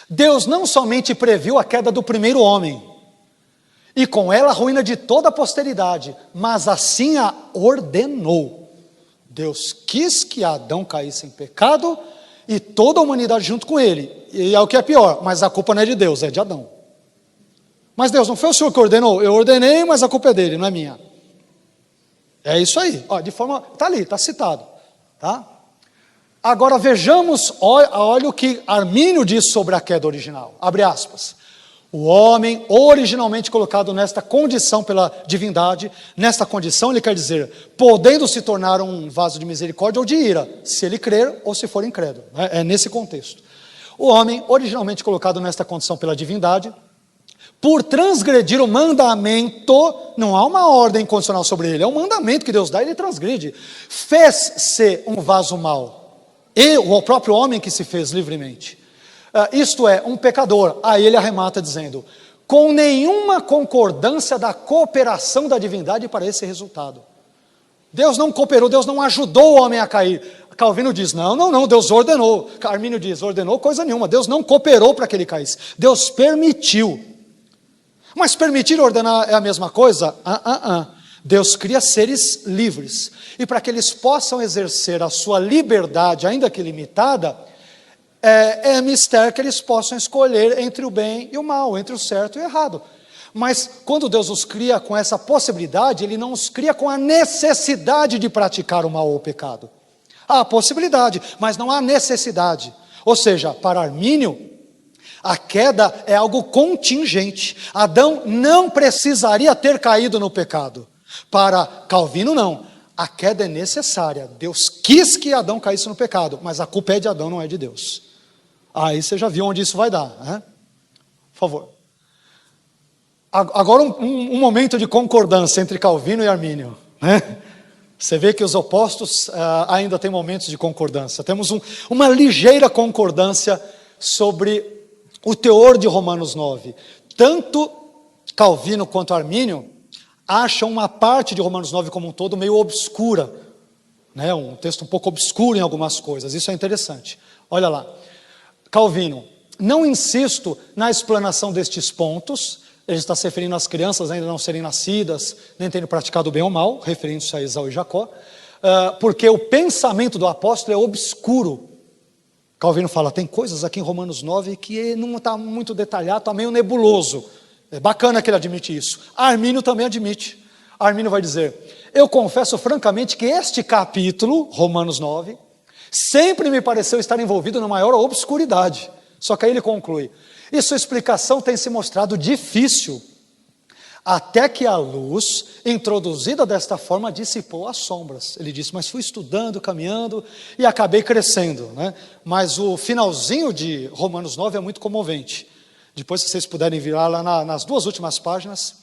Deus não somente previu a queda do primeiro homem, e com ela a ruína de toda a posteridade, mas assim a ordenou. Deus quis que Adão caísse em pecado e toda a humanidade junto com ele. E é o que é pior, mas a culpa não é de Deus, é de Adão. Mas Deus, não foi o Senhor que ordenou? Eu ordenei, mas a culpa é dele, não é minha. É isso aí, de forma, está ali, está citado. Tá? Agora vejamos, olha o que Armínio diz sobre a queda original. Abre aspas. O homem originalmente colocado nesta condição pela divindade, nesta condição ele quer dizer, podendo se tornar um vaso de misericórdia ou de ira, se ele crer ou se for incrédulo. É nesse contexto. O homem originalmente colocado nesta condição pela divindade, por transgredir o mandamento, não há uma ordem condicional sobre ele, é um mandamento que Deus dá, ele transgride. Fez-se um vaso mau, e o próprio homem que se fez livremente. Isto é, um pecador. Aí ele arremata dizendo, com nenhuma concordância da cooperação da divindade para esse resultado. Deus não cooperou, Deus não ajudou o homem a cair. Calvino diz, não, Deus ordenou. Armínio diz, ordenou coisa nenhuma, Deus não cooperou para que ele caísse, Deus permitiu. Mas permitir e ordenar é a mesma coisa? Deus cria seres livres, e para que eles possam exercer a sua liberdade, ainda que limitada, é mistério que eles possam escolher entre o bem e o mal, entre o certo e o errado. Mas quando Deus os cria com essa possibilidade, Ele não os cria com a necessidade de praticar o mal ou o pecado. Há a possibilidade, mas não há necessidade. Ou seja, para Armínio, a queda é algo contingente. Adão não precisaria ter caído no pecado. Para Calvino, não. A queda é necessária. Deus quis que Adão caísse no pecado, mas a culpa é de Adão, não é de Deus. Aí você já viu onde isso vai dar, né? Por favor. Agora um momento de concordância entre Calvino e Armínio, né? Você vê que os opostos ainda têm momentos de concordância. Temos uma ligeira concordância sobre o teor de Romanos 9. Tanto Calvino quanto Armínio acham uma parte de Romanos 9 como um todo meio obscura, né? Um texto um pouco obscuro em algumas coisas, isso é interessante. Olha lá, Calvino: não insisto na explanação destes pontos, ele está se referindo às crianças ainda não serem nascidas, nem terem praticado o bem ou mal, referindo-se a Esaú e Jacó, porque o pensamento do apóstolo é obscuro. Calvino fala, tem coisas aqui em Romanos 9 que não está muito detalhado, está meio nebuloso. É bacana que ele admite isso. Armínio também admite. Armínio vai dizer, eu confesso francamente que este capítulo, Romanos 9, sempre me pareceu estar envolvido na maior obscuridade. Só que aí ele conclui, e sua explicação tem se mostrado difícil, até que a luz, introduzida desta forma, dissipou as sombras. Ele disse, mas fui estudando, caminhando, e acabei crescendo, né? Mas o finalzinho de Romanos 9 é muito comovente. Depois, se vocês puderem virar lá nas 2 últimas páginas,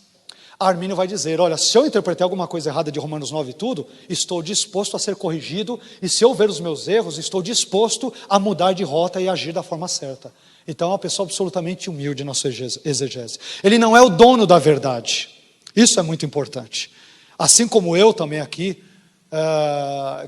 Armínio vai dizer, olha, se eu interpretei alguma coisa errada de Romanos 9 e tudo, estou disposto a ser corrigido, e se eu ver os meus erros, estou disposto a mudar de rota e agir da forma certa. Então é uma pessoa absolutamente humilde na sua exegese. Ele não é o dono da verdade. Isso é muito importante. Assim como eu também aqui,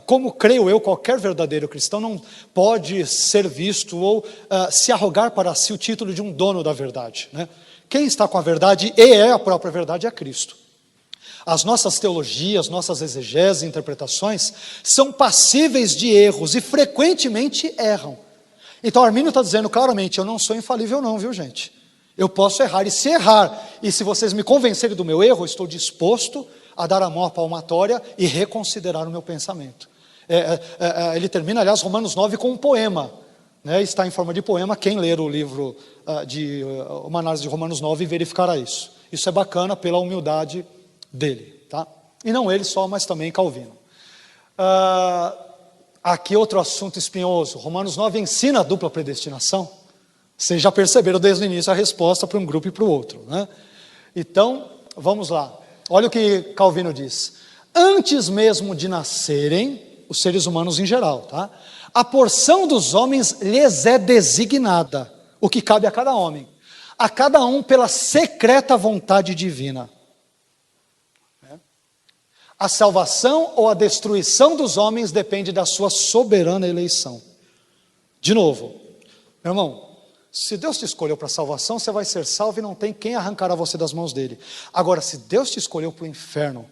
como creio eu, qualquer verdadeiro cristão não pode ser visto ou se arrogar para si o título de um dono da verdade, né? Quem está com a verdade e é a própria verdade é Cristo. As nossas teologias, nossas exegeses e interpretações são passíveis de erros e frequentemente erram. Então Armínio está dizendo claramente, eu não sou infalível não, viu gente? Eu posso errar, e se errar, e se vocês me convencerem do meu erro, eu estou disposto a dar a mão à palmatória e reconsiderar o meu pensamento. Ele termina, aliás, Romanos 9 com um poema, né? Está em forma de poema, quem ler o livro uma análise de Romanos 9 verificará isso. Isso é bacana pela humildade dele, tá? E não ele só, mas também Calvino. Aqui outro assunto espinhoso, Romanos 9 ensina a dupla predestinação. Vocês já perceberam desde o início a resposta para um grupo e para o outro, né? Então, vamos lá. Olha o que Calvino diz. Antes mesmo de nascerem, os seres humanos em geral, tá? A porção dos homens lhes é designada, o que cabe a cada homem. A cada um pela secreta vontade divina. A salvação ou a destruição dos homens depende da sua soberana eleição. De novo, meu irmão, se Deus te escolheu para a salvação, você vai ser salvo e não tem quem arrancará você das mãos dele. Agora, se Deus te escolheu para o inferno,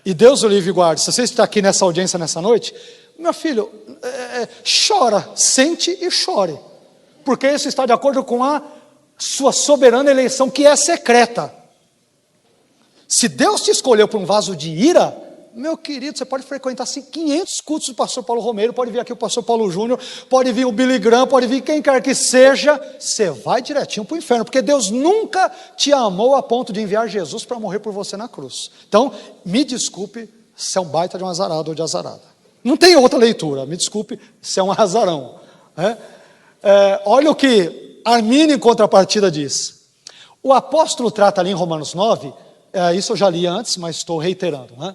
e Deus o livre e guarde, se você está aqui nessa audiência nessa noite, meu filho, chora, sente e chore, porque isso está de acordo com a sua soberana eleição, que é secreta. Se Deus te escolheu para um vaso de ira, meu querido, você pode frequentar assim 500 cultos do pastor Paulo Romero, pode vir aqui o pastor Paulo Júnior, pode vir o Billy Graham, pode vir quem quer que seja, você vai direitinho para o inferno, porque Deus nunca te amou a ponto de enviar Jesus para morrer por você na cruz. Então, me desculpe, se é um baita de um azarado ou de azarada. Não tem outra leitura, me desculpe, se é um azarão. Olha o que Armínio em contrapartida diz. O apóstolo trata ali em Romanos 9, isso eu já li antes, mas estou reiterando, né?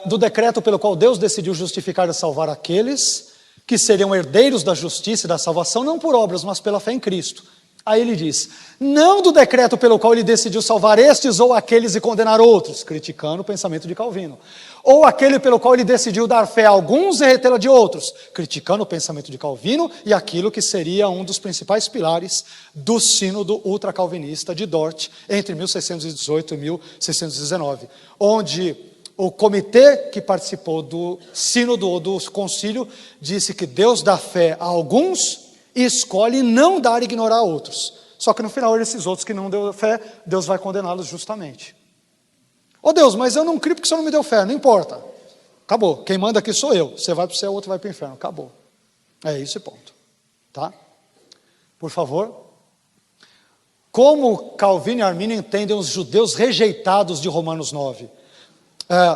Do decreto pelo qual Deus decidiu justificar e salvar aqueles que seriam herdeiros da justiça e da salvação, não por obras, mas pela fé em Cristo. Aí ele diz, não do decreto pelo qual ele decidiu salvar estes ou aqueles e condenar outros, criticando o pensamento de Calvino, ou aquele pelo qual ele decidiu dar fé a alguns e retê-la de outros, criticando o pensamento de Calvino e aquilo que seria um dos principais pilares do sínodo ultracalvinista de Dort, entre 1618 e 1619, onde o comitê que participou do sínodo ou do concílio disse que Deus dá fé a alguns e escolhe não dar e ignorar a outros. Só que no final, esses outros que não deu fé, Deus vai condená-los justamente. Ô Deus, mas eu não creio porque o Senhor não me deu fé. Não importa. Acabou. Quem manda aqui sou eu. Você vai para o céu, o outro vai para o inferno. Acabou. É esse ponto. Tá? Por favor. Como Calvino e Armínio entendem os judeus rejeitados de Romanos 9?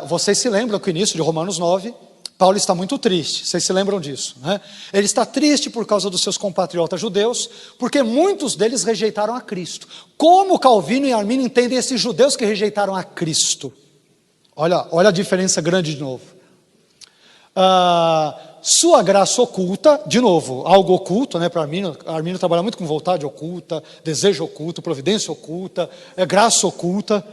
Vocês se lembram que no início de Romanos 9, Paulo está muito triste, vocês se lembram disso, né? Ele está triste por causa dos seus compatriotas judeus, porque muitos deles rejeitaram a Cristo. Como Calvino e Armínio entendem esses judeus que rejeitaram a Cristo? Olha a diferença grande de novo. sua graça oculta, de novo, algo oculto, né, para Armínio. Armínio trabalha muito com vontade oculta, desejo oculto, providência oculta, graça oculta.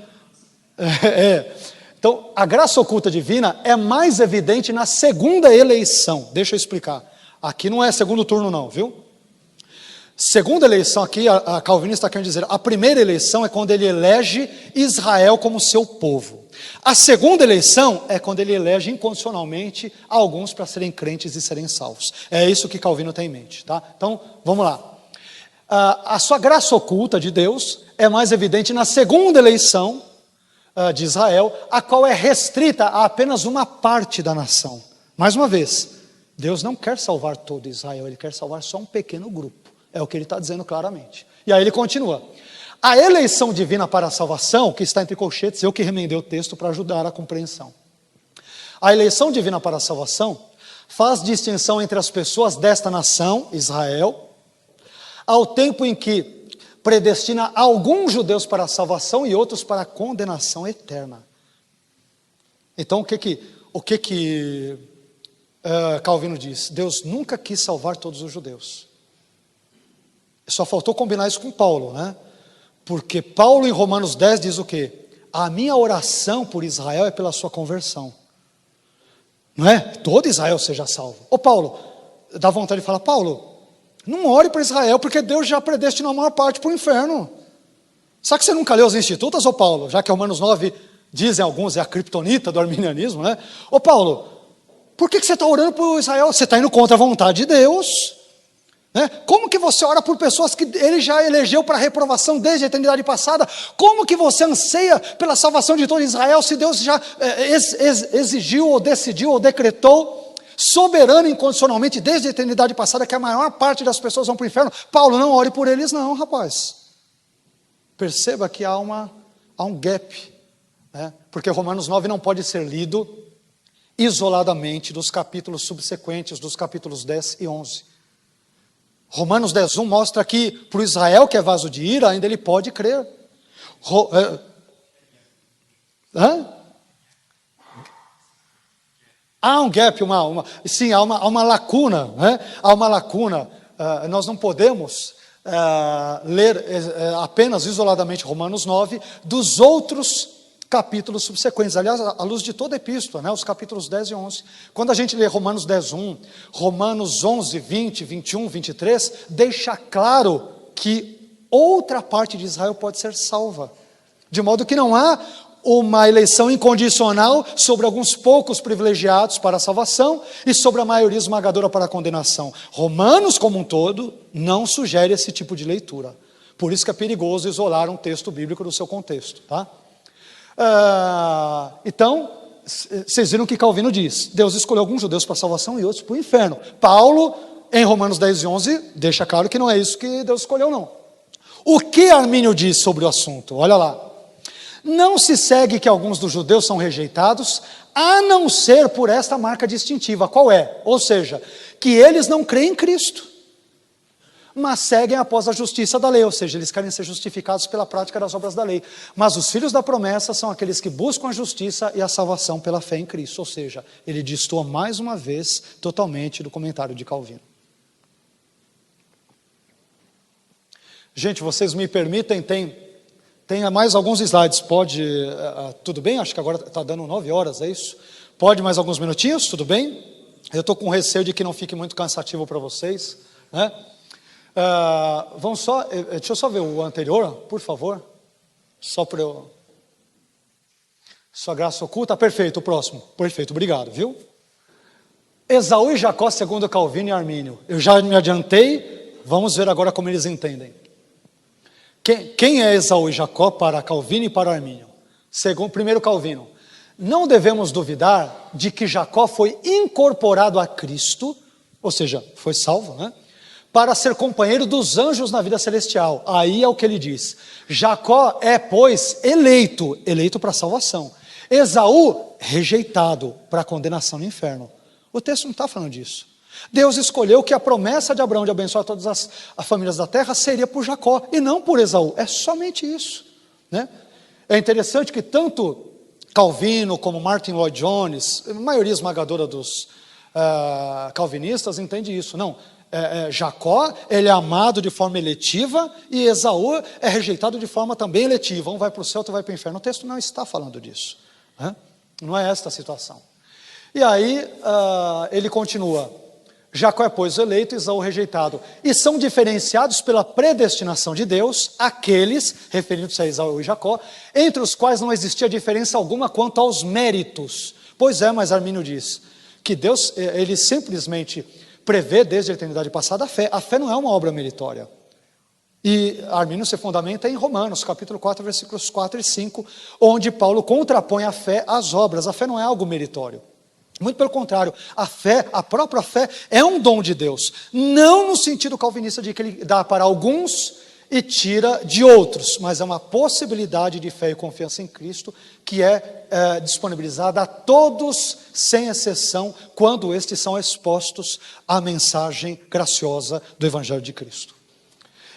Então, a graça oculta divina é mais evidente na segunda eleição. Deixa eu explicar. Aqui não é segundo turno não, viu? Segunda eleição aqui, a calvinista está querendo dizer, a primeira eleição é quando ele elege Israel como seu povo. A segunda eleição é quando ele elege incondicionalmente alguns para serem crentes e serem salvos. É isso que Calvino tem em mente, tá? Então, vamos lá. A sua graça oculta de Deus é mais evidente na segunda eleição de Israel, a qual é restrita a apenas uma parte da nação. Mais uma vez, Deus não quer salvar todo Israel, Ele quer salvar só um pequeno grupo. É o que Ele está dizendo claramente. E aí ele continua. A eleição divina para a salvação, que está entre colchetes, eu que remendei o texto para ajudar a compreensão. A eleição divina para a salvação faz distinção entre as pessoas desta nação, Israel, ao tempo em que predestina alguns judeus para a salvação e outros para a condenação eterna. Então, o que Calvino diz? Deus nunca quis salvar todos os judeus. Só faltou combinar isso com Paulo, né? Porque Paulo em Romanos 10 diz o quê? A minha oração por Israel é pela sua conversão. Não é? Todo Israel seja salvo. Ô Paulo, dá vontade de falar, Paulo, não ore para Israel, porque Deus já predestinou a maior parte para o inferno. Sabe que você nunca leu as Institutas, ô Paulo? Já que Romanos 9, dizem alguns, é a criptonita do arminianismo, né? Ô Paulo, por que você está orando por Israel? Você está indo contra a vontade de Deus. Né? Como que você ora por pessoas que Ele já elegeu para reprovação desde a eternidade passada? Como que você anseia pela salvação de todo Israel, se Deus já exigiu, ou decidiu, ou decretou, soberano e incondicionalmente, desde a eternidade passada, que a maior parte das pessoas vão para o inferno? Paulo, não ore por eles não, rapaz. Perceba que há um gap, né? Porque Romanos 9 não pode ser lido isoladamente dos capítulos subsequentes, dos capítulos 10 e 11. Romanos 10:1 mostra que para o Israel que é vaso de ira, ainda ele pode crer. Há um gap, sim, há uma lacuna, né? Há uma lacuna. Nós não podemos ler apenas isoladamente Romanos 9 dos outros capítulos subsequentes, aliás, à luz de toda a epístola, né, os capítulos 10 e 11. Quando a gente lê Romanos 10:1, Romanos 11, 20, 21, 23, deixa claro que outra parte de Israel pode ser salva. De modo que não há uma eleição incondicional sobre alguns poucos privilegiados para a salvação e sobre a maioria esmagadora para a condenação. Romanos, como um todo, não sugere esse tipo de leitura. Por isso que é perigoso isolar um texto bíblico do seu contexto, tá? Então, vocês viram o que Calvino diz. Deus escolheu alguns judeus para a salvação e outros para o inferno. Paulo, em Romanos 10 e 11, deixa claro que não é isso que Deus escolheu, não. O que Armínio diz sobre o assunto? Olha lá. Não se segue que alguns dos judeus são rejeitados, a não ser por esta marca distintiva. Qual é? Ou seja, que eles não creem em Cristo, mas seguem após a justiça da lei, ou seja, eles querem ser justificados pela prática das obras da lei. Mas os filhos da promessa são aqueles que buscam a justiça e a salvação pela fé em Cristo. Ou seja, ele destoa mais uma vez totalmente do comentário de Calvino. Gente, vocês me permitem, tem mais alguns slides, pode, tudo bem? Acho que agora está dando 9 horas, é isso? Pode mais alguns minutinhos, tudo bem? Eu estou com receio de que não fique muito cansativo para vocês, né? Vamos só, deixa eu só ver o anterior, por favor, só para eu, sua graça oculta, perfeito, o próximo, perfeito, obrigado, viu? Esaú e Jacó segundo Calvino e Armínio, eu já me adiantei, vamos ver agora como eles entendem. Quem é Esaú e Jacó para Calvino e para Armínio? Segundo, primeiro Calvino, não devemos duvidar de que Jacó foi incorporado a Cristo, ou seja, foi salvo, né? Para ser companheiro dos anjos na vida celestial. Aí é o que ele diz. Jacó é, pois, eleito para a salvação. Esaú, rejeitado para a condenação no inferno. O texto não está falando disso. Deus escolheu que a promessa de Abraão de abençoar todas as famílias da terra seria por Jacó e não por Esaú. É somente isso, né? É interessante que tanto Calvino como Martin Lloyd Jones, a maioria esmagadora dos calvinistas entendem isso. Não, Jacó, ele é amado de forma eletiva e Esaú é rejeitado de forma também eletiva. Um vai para o céu, outro vai para o inferno. O texto não está falando disso, né? Não é esta a situação. E aí ele continua: Jacó é, pois, o eleito, Esaú o rejeitado. E são diferenciados pela predestinação de Deus aqueles, referindo-se a Esaú e Jacó, entre os quais não existia diferença alguma quanto aos méritos. Pois é, mas Armínio diz que Deus, ele simplesmente prevê desde a eternidade passada a fé. A fé não é uma obra meritória. E Armínio se fundamenta em Romanos, capítulo 4, versículos 4 e 5, onde Paulo contrapõe a fé às obras. A fé não é algo meritório. Muito pelo contrário, a fé, a própria fé, é um dom de Deus. Não no sentido calvinista de que ele dá para alguns e tira de outros, mas é uma possibilidade de fé e confiança em Cristo que é disponibilizada a todos, sem exceção, quando estes são expostos à mensagem graciosa do Evangelho de Cristo.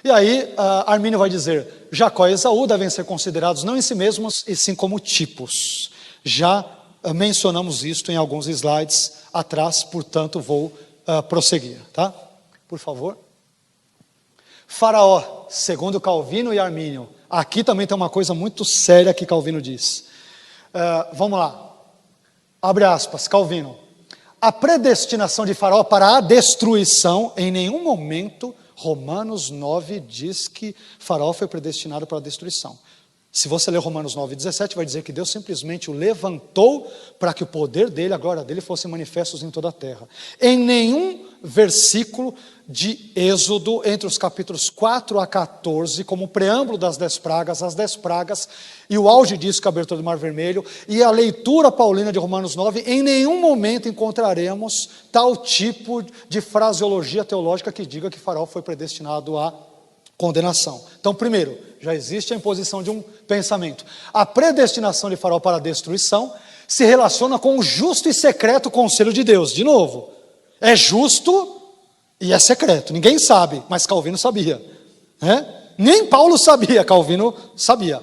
E aí, Armínio vai dizer: Jacó e Esaú devem ser considerados não em si mesmos, e sim como tipos. Já mencionamos isto em alguns slides atrás, portanto vou prosseguir, tá? Por favor. Faraó, segundo Calvino e Armínio. Aqui também tem uma coisa muito séria que Calvino diz. Vamos lá. Abre aspas, Calvino. A predestinação de Faraó para a destruição, em nenhum momento, Romanos 9 diz que Faraó foi predestinado para a destruição. Se você ler Romanos 9,17, vai dizer que Deus simplesmente o levantou para que o poder dele, a glória dele, fossem manifestos em toda a terra. Em nenhum versículo de Êxodo, entre os capítulos 4 a 14, como preâmbulo das 10 pragas, as 10 pragas, e o auge disso, que é a abertura do Mar Vermelho, e a leitura paulina de Romanos 9, em nenhum momento encontraremos tal tipo de fraseologia teológica que diga que Faraó foi predestinado à condenação. Então, primeiro, já existe a imposição de um pensamento. A predestinação de Faraó para a destruição se relaciona com o justo e secreto conselho de Deus. De novo, é justo e é secreto. Ninguém sabe, mas Calvino sabia, né? Nem Paulo sabia, Calvino sabia.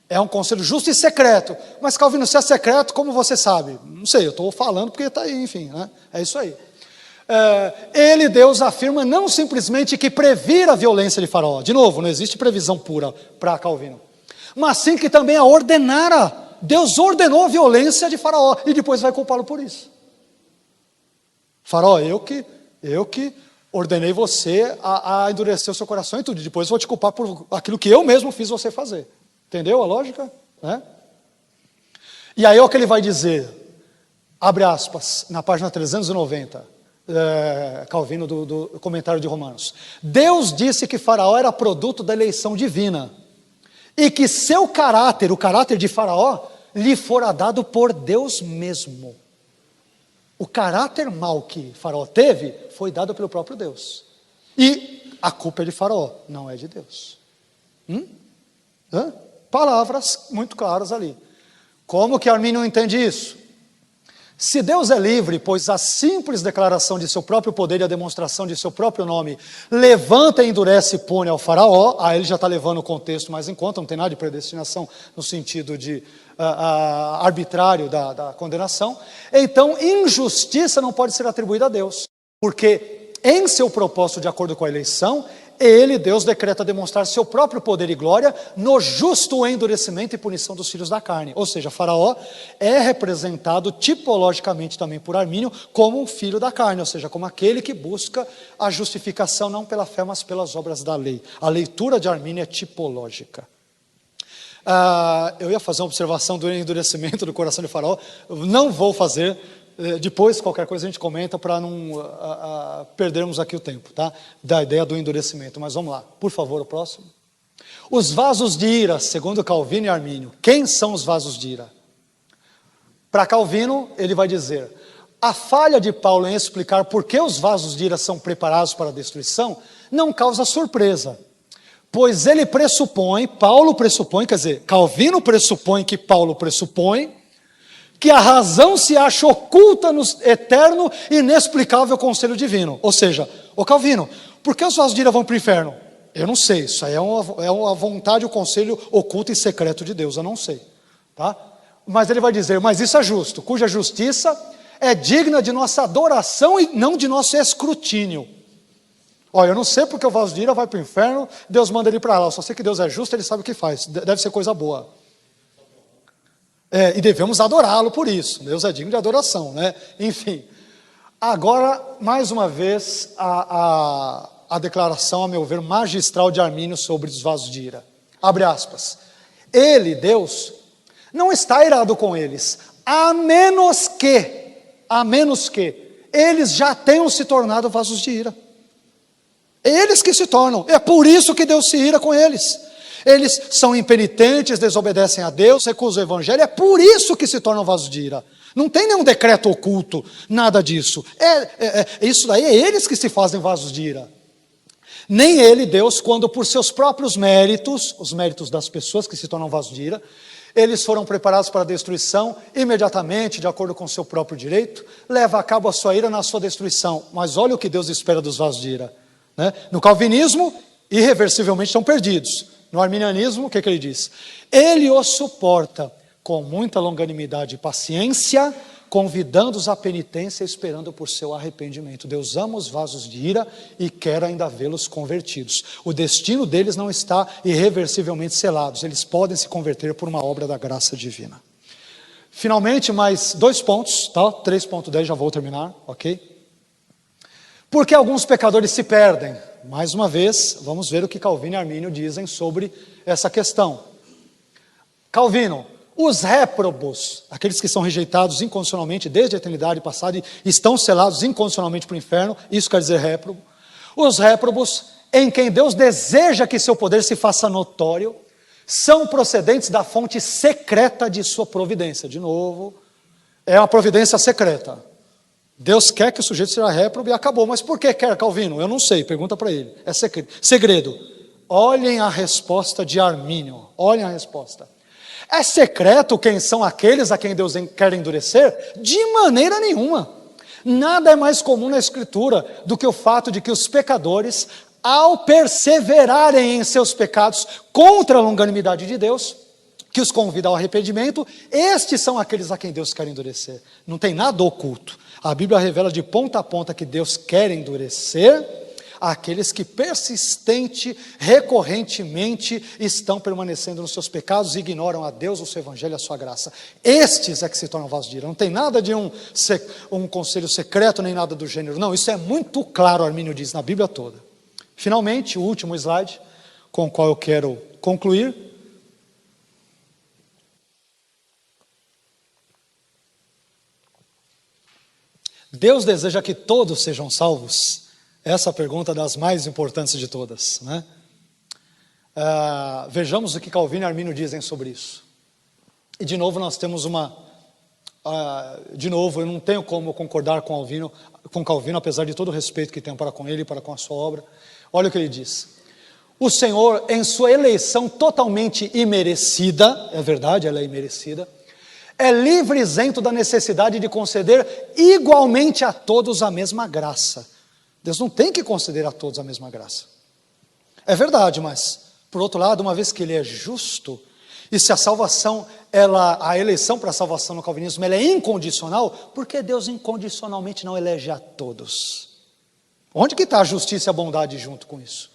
É um conselho justo e secreto. Mas Calvino, se é secreto, como você sabe? Não sei, eu estou falando porque está aí, enfim, né? É isso aí. Ele, Deus, afirma não simplesmente que previra a violência de Faraó. De novo, não existe previsão pura para Calvino. Mas sim que também a ordenara. Deus ordenou a violência de Faraó e depois vai culpá-lo por isso. Faraó, eu que ordenei você a endurecer o seu coração e tudo. Depois vou te culpar por aquilo que eu mesmo fiz você fazer. Entendeu a lógica? Né? E aí é o que ele vai dizer, abre aspas, na página 390. Calvino do comentário de Romanos. Deus disse que Faraó era produto da eleição divina e que seu caráter, o caráter de Faraó, lhe fora dado por Deus mesmo. O caráter mau que Faraó teve foi dado pelo próprio Deus. E a culpa é de Faraó, não é de Deus. Palavras muito claras ali. Como que Armínio entende isso? Se Deus é livre, pois a simples declaração de seu próprio poder e a demonstração de seu próprio nome levanta, endurece e pune ao Faraó, aí ele já está levando o contexto mais em conta, não tem nada de predestinação no sentido de arbitrário da condenação, então injustiça não pode ser atribuída a Deus, porque em seu propósito de acordo com a eleição, ele, Deus, decreta demonstrar seu próprio poder e glória no justo endurecimento e punição dos filhos da carne. Ou seja, Faraó é representado tipologicamente também por Armínio como um filho da carne, ou seja, como aquele que busca a justificação não pela fé, mas pelas obras da lei. A leitura de Armínio é tipológica. Eu ia fazer uma observação do endurecimento do coração de Faraó, não vou fazer. Depois, qualquer coisa a gente comenta para não perdermos aqui o tempo, tá? Da ideia do endurecimento. Mas vamos lá, por favor, o próximo. Os vasos de ira, segundo Calvino e Armínio. Quem são os vasos de ira? Para Calvino, ele vai dizer: a falha de Paulo em explicar por que os vasos de ira são preparados para a destruição não causa surpresa, pois ele pressupõe, Calvino pressupõe que Paulo pressupõe, que a razão se acha oculta no eterno e inexplicável conselho divino. Ou seja, Calvino, por que os vasos de ira vão para o inferno? Eu não sei, isso aí é uma vontade, o conselho oculto e secreto de Deus, eu não sei. Tá? Mas ele vai dizer, mas isso é justo, cuja justiça é digna de nossa adoração e não de nosso escrutínio. Olha, eu não sei porque o vaso de ira vai para o inferno, Deus manda ele para lá, eu só sei que Deus é justo, Ele sabe o que faz, deve ser coisa boa. E devemos adorá-lo por isso, Deus é digno de adoração, né? Enfim, agora, mais uma vez, a declaração, a meu ver, magistral de Armínio sobre os vasos de ira. Abre aspas. Ele, Deus, não está irado com eles, a menos que eles já tenham se tornado vasos de ira. Eles que se tornam, é por isso que Deus se ira com eles. Eles são impenitentes, desobedecem a Deus, recusam o evangelho, é por isso que se tornam vasos de ira. Não tem nenhum decreto oculto, nada disso. Isso daí é eles que se fazem vasos de ira. Nem ele, Deus, quando por seus próprios méritos, os méritos das pessoas que se tornam vasos de ira, eles foram preparados para a destruição, imediatamente, de acordo com o seu próprio direito, leva a cabo a sua ira na sua destruição. Mas olha o que Deus espera dos vasos de ira. Né? No calvinismo, irreversivelmente estão perdidos. No arminianismo, o que ele diz? Ele os suporta com muita longanimidade e paciência, convidando-os à penitência, esperando por seu arrependimento. Deus ama os vasos de ira e quer ainda vê-los convertidos. O destino deles não está irreversivelmente selado. Eles podem se converter por uma obra da graça divina. Finalmente, mais 2 pontos, tá? 3.10, já vou terminar, ok? Porque alguns pecadores se perdem. Mais uma vez, vamos ver o que Calvino e Armínio dizem sobre essa questão. Calvino, os réprobos, aqueles que são rejeitados incondicionalmente desde a eternidade passada e estão selados incondicionalmente para o inferno, isso quer dizer réprobo. Os réprobos, em quem Deus deseja que seu poder se faça notório, são procedentes da fonte secreta de sua providência. De novo, é uma providência secreta. Deus quer que o sujeito seja réprobo e acabou. Mas por que quer, Calvino? Eu não sei, pergunta para ele. É segredo. Olhem a resposta de Armínio. Olhem a resposta. É secreto quem são aqueles a quem Deus quer endurecer? De maneira nenhuma. Nada é mais comum na Escritura do que o fato de que os pecadores, ao perseverarem em seus pecados contra a longanimidade de Deus, que os convida ao arrependimento, estes são aqueles a quem Deus quer endurecer. Não tem nada oculto. A Bíblia revela de ponta a ponta que Deus quer endurecer aqueles que persistente, recorrentemente estão permanecendo nos seus pecados e ignoram a Deus, o seu evangelho e a sua graça. Estes é que se tornam vasos de ira. Não tem nada de um conselho secreto, nem nada do gênero. Não, isso é muito claro, Armínio diz, na Bíblia toda. Finalmente, o último slide, com o qual eu quero concluir. Deus deseja que todos sejam salvos? Essa pergunta é das mais importantes de todas, né? Vejamos o que Calvino e Armínio dizem sobre isso. E de novo nós temos eu não tenho como concordar com Calvino, apesar de todo o respeito que tenho para com ele e para com a sua obra. Olha o que ele diz. O Senhor, em sua eleição totalmente imerecida, é verdade, ela é imerecida, é livre e isento da necessidade de conceder igualmente a todos a mesma graça. Deus não tem que conceder a todos a mesma graça. É verdade, mas, por outro lado, uma vez que Ele é justo, e se a salvação, a eleição para a salvação no calvinismo, ela é incondicional, por que Deus incondicionalmente não elege a todos? Onde que está a justiça e a bondade junto com isso?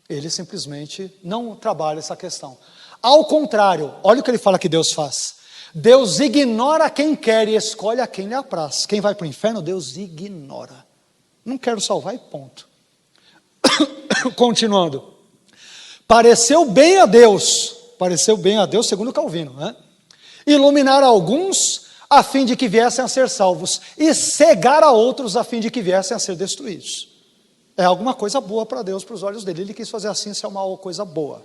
Ele simplesmente não trabalha essa questão. Ao contrário, olha o que ele fala que Deus faz. Deus ignora quem quer e escolhe a quem lhe apraz. Quem vai para o inferno, Deus ignora. Não quero salvar e ponto. Continuando. Pareceu bem a Deus segundo Calvino, né? Iluminar alguns a fim de que viessem a ser salvos e cegar a outros a fim de que viessem a ser destruídos. É alguma coisa boa para Deus, para os olhos dele. Ele quis fazer assim, se é uma coisa boa.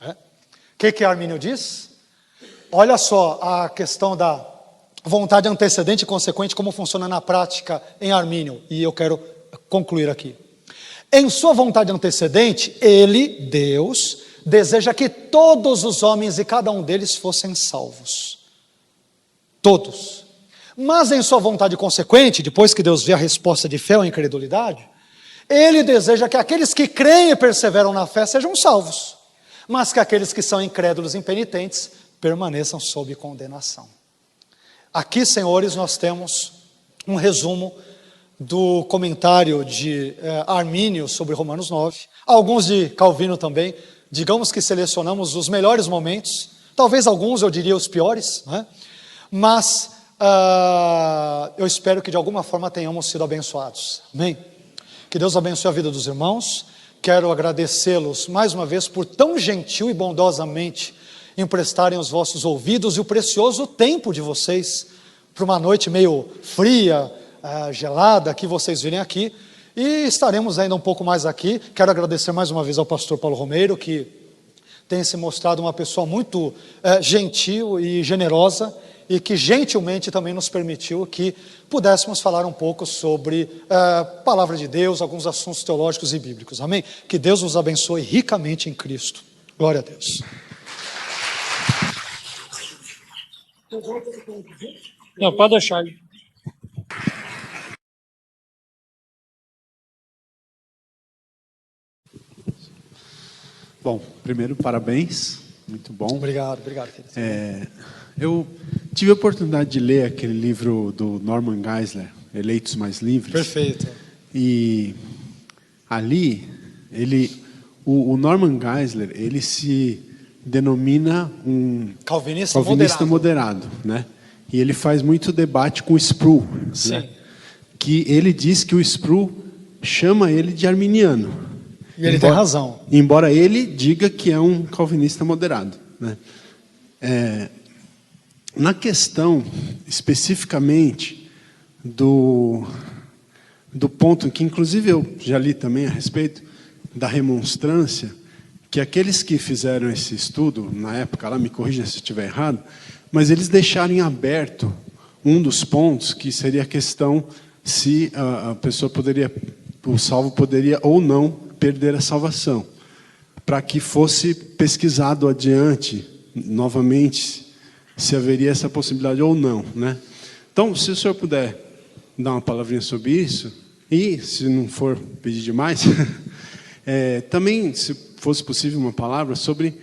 O que Armínio diz? Olha só a questão da vontade antecedente e consequente, como funciona na prática em Armínio, e eu quero concluir aqui. Em sua vontade antecedente, ele, Deus, deseja que todos os homens e cada um deles fossem salvos. Todos. Mas em sua vontade consequente, depois que Deus vê a resposta de fé ou incredulidade, ele deseja que aqueles que creem e perseveram na fé sejam salvos, mas que aqueles que são incrédulos e impenitentes permaneçam sob condenação. Aqui, senhores, nós temos um resumo do comentário de Armínio sobre Romanos 9, alguns de Calvino também. Digamos que selecionamos os melhores momentos, talvez alguns eu diria os piores, né? Mas eu espero que de alguma forma tenhamos sido abençoados, amém? Que Deus abençoe a vida dos irmãos. Quero agradecê-los mais uma vez por tão gentil e bondosamente emprestarem os vossos ouvidos e o precioso tempo de vocês para uma noite meio fria, gelada, que vocês virem aqui, e estaremos ainda um pouco mais aqui. Quero agradecer mais uma vez ao pastor Paulo Romeiro, que tem se mostrado uma pessoa muito gentil e generosa, e que gentilmente também nos permitiu que pudéssemos falar um pouco sobre a palavra de Deus, alguns assuntos teológicos e bíblicos, amém? Que Deus nos abençoe ricamente em Cristo. Glória a Deus. Não, pode deixar. Bom, primeiro, parabéns, muito bom. Obrigado, querido. Eu tive a oportunidade de ler aquele livro do Norman Geisler, Eleitos Mais Livres. Perfeito. E ali, o Norman Geisler, ele se denomina um Calvinista moderado, né? E ele faz muito debate com o Sproul, né? Que ele diz que o Sproul chama ele de arminiano. E ele tem razão. Embora ele diga que é um calvinista moderado, né? Na questão, especificamente, do ponto que, inclusive, eu já li também a respeito da remonstrância, que aqueles que fizeram esse estudo, na época, lá me corrija se eu estiver errado, mas eles deixaram em aberto um dos pontos, que seria a questão se a pessoa poderia, o salvo poderia ou não perder a salvação, para que fosse pesquisado adiante, novamente, se haveria essa possibilidade ou não, né? Então, se o senhor puder dar uma palavrinha sobre isso, e se não for pedir demais, também, se fosse possível, uma palavra sobre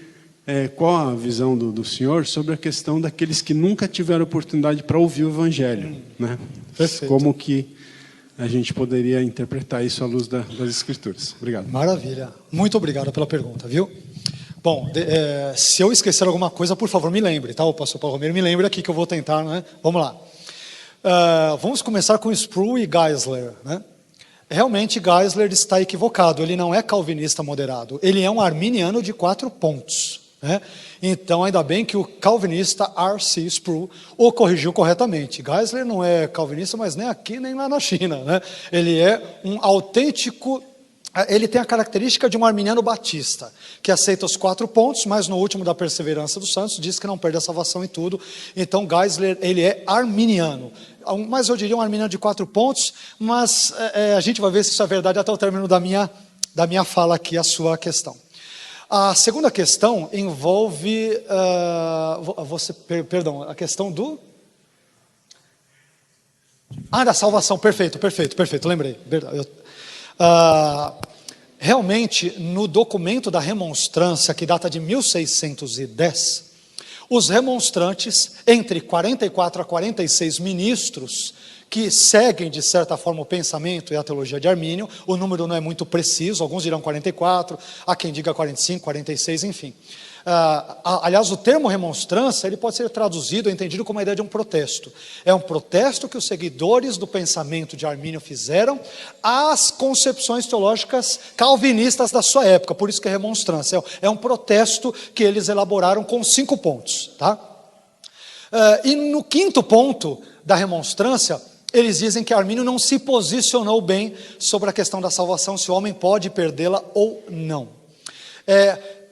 qual a visão do senhor sobre a questão daqueles que nunca tiveram oportunidade para ouvir o Evangelho, né? Perfeito. Como que a gente poderia interpretar isso à luz das Escrituras. Obrigado. Maravilha. Muito obrigado pela pergunta, viu? Bom, se eu esquecer alguma coisa, por favor, me lembre, tá? O pastor Paulo Romeiro, me lembre aqui que eu vou tentar, né? Vamos lá. Vamos começar com Sproul e Geisler, né? Realmente, Geisler está equivocado. Ele não é calvinista moderado. Ele é um arminiano de 4 pontos, né? Então, ainda bem que o calvinista R.C. Sproul o corrigiu corretamente. Geisler não é calvinista, mas nem aqui, nem lá na China, né? Ele é um autêntico... Ele tem a característica de um arminiano batista, que aceita os 4 pontos, mas no último da perseverança dos santos, diz que não perde a salvação em tudo. Então, Geisler, ele é arminiano. Mas eu diria um arminiano de 4 pontos, mas a gente vai ver se isso é verdade até o término da minha fala aqui, a sua questão. A segunda questão envolve, a questão do... da salvação, perfeito, lembrei. Realmente, no documento da remonstrância, que data de 1610, os remonstrantes, entre 44 a 46 ministros, que seguem, de certa forma, o pensamento e a teologia de Armínio, o número não é muito preciso, alguns dirão 44, há quem diga 45, 46, enfim. Aliás, o termo remonstrância, ele pode ser traduzido, entendido como a ideia de um protesto. É um protesto que os seguidores do pensamento de Armínio fizeram às concepções teológicas calvinistas da sua época, por isso que é remonstrância. É um protesto que eles elaboraram com 5 pontos, tá? E no 5º ponto da remonstrância, eles dizem que Armínio não se posicionou bem sobre a questão da salvação, se o homem pode perdê-la ou não.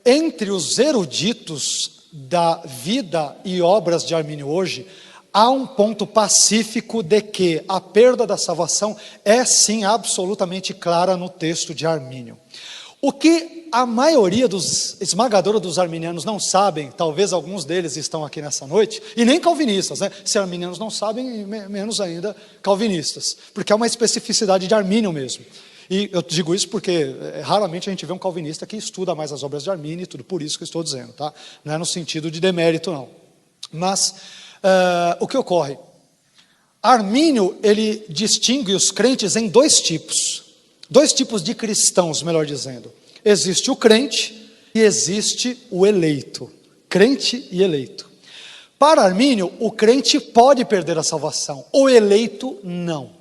Entre os eruditos da vida e obras de Armínio hoje, há um ponto pacífico de que a perda da salvação é sim absolutamente clara no texto de Armínio. O que a maioria esmagadora dos arminianos não sabem, talvez alguns deles estão aqui nessa noite, e nem calvinistas, né? Se arminianos não sabem, menos ainda calvinistas, porque é uma especificidade de Armínio mesmo. E eu digo isso porque raramente a gente vê um calvinista que estuda mais as obras de Armínio e tudo, por isso que eu estou dizendo, tá? Não é no sentido de demérito, não. Mas o que ocorre? Armínio, ele distingue os crentes em dois tipos de cristãos, melhor dizendo. Existe o crente e existe o eleito. Crente e eleito. Para Armínio, o crente pode perder a salvação, o eleito não.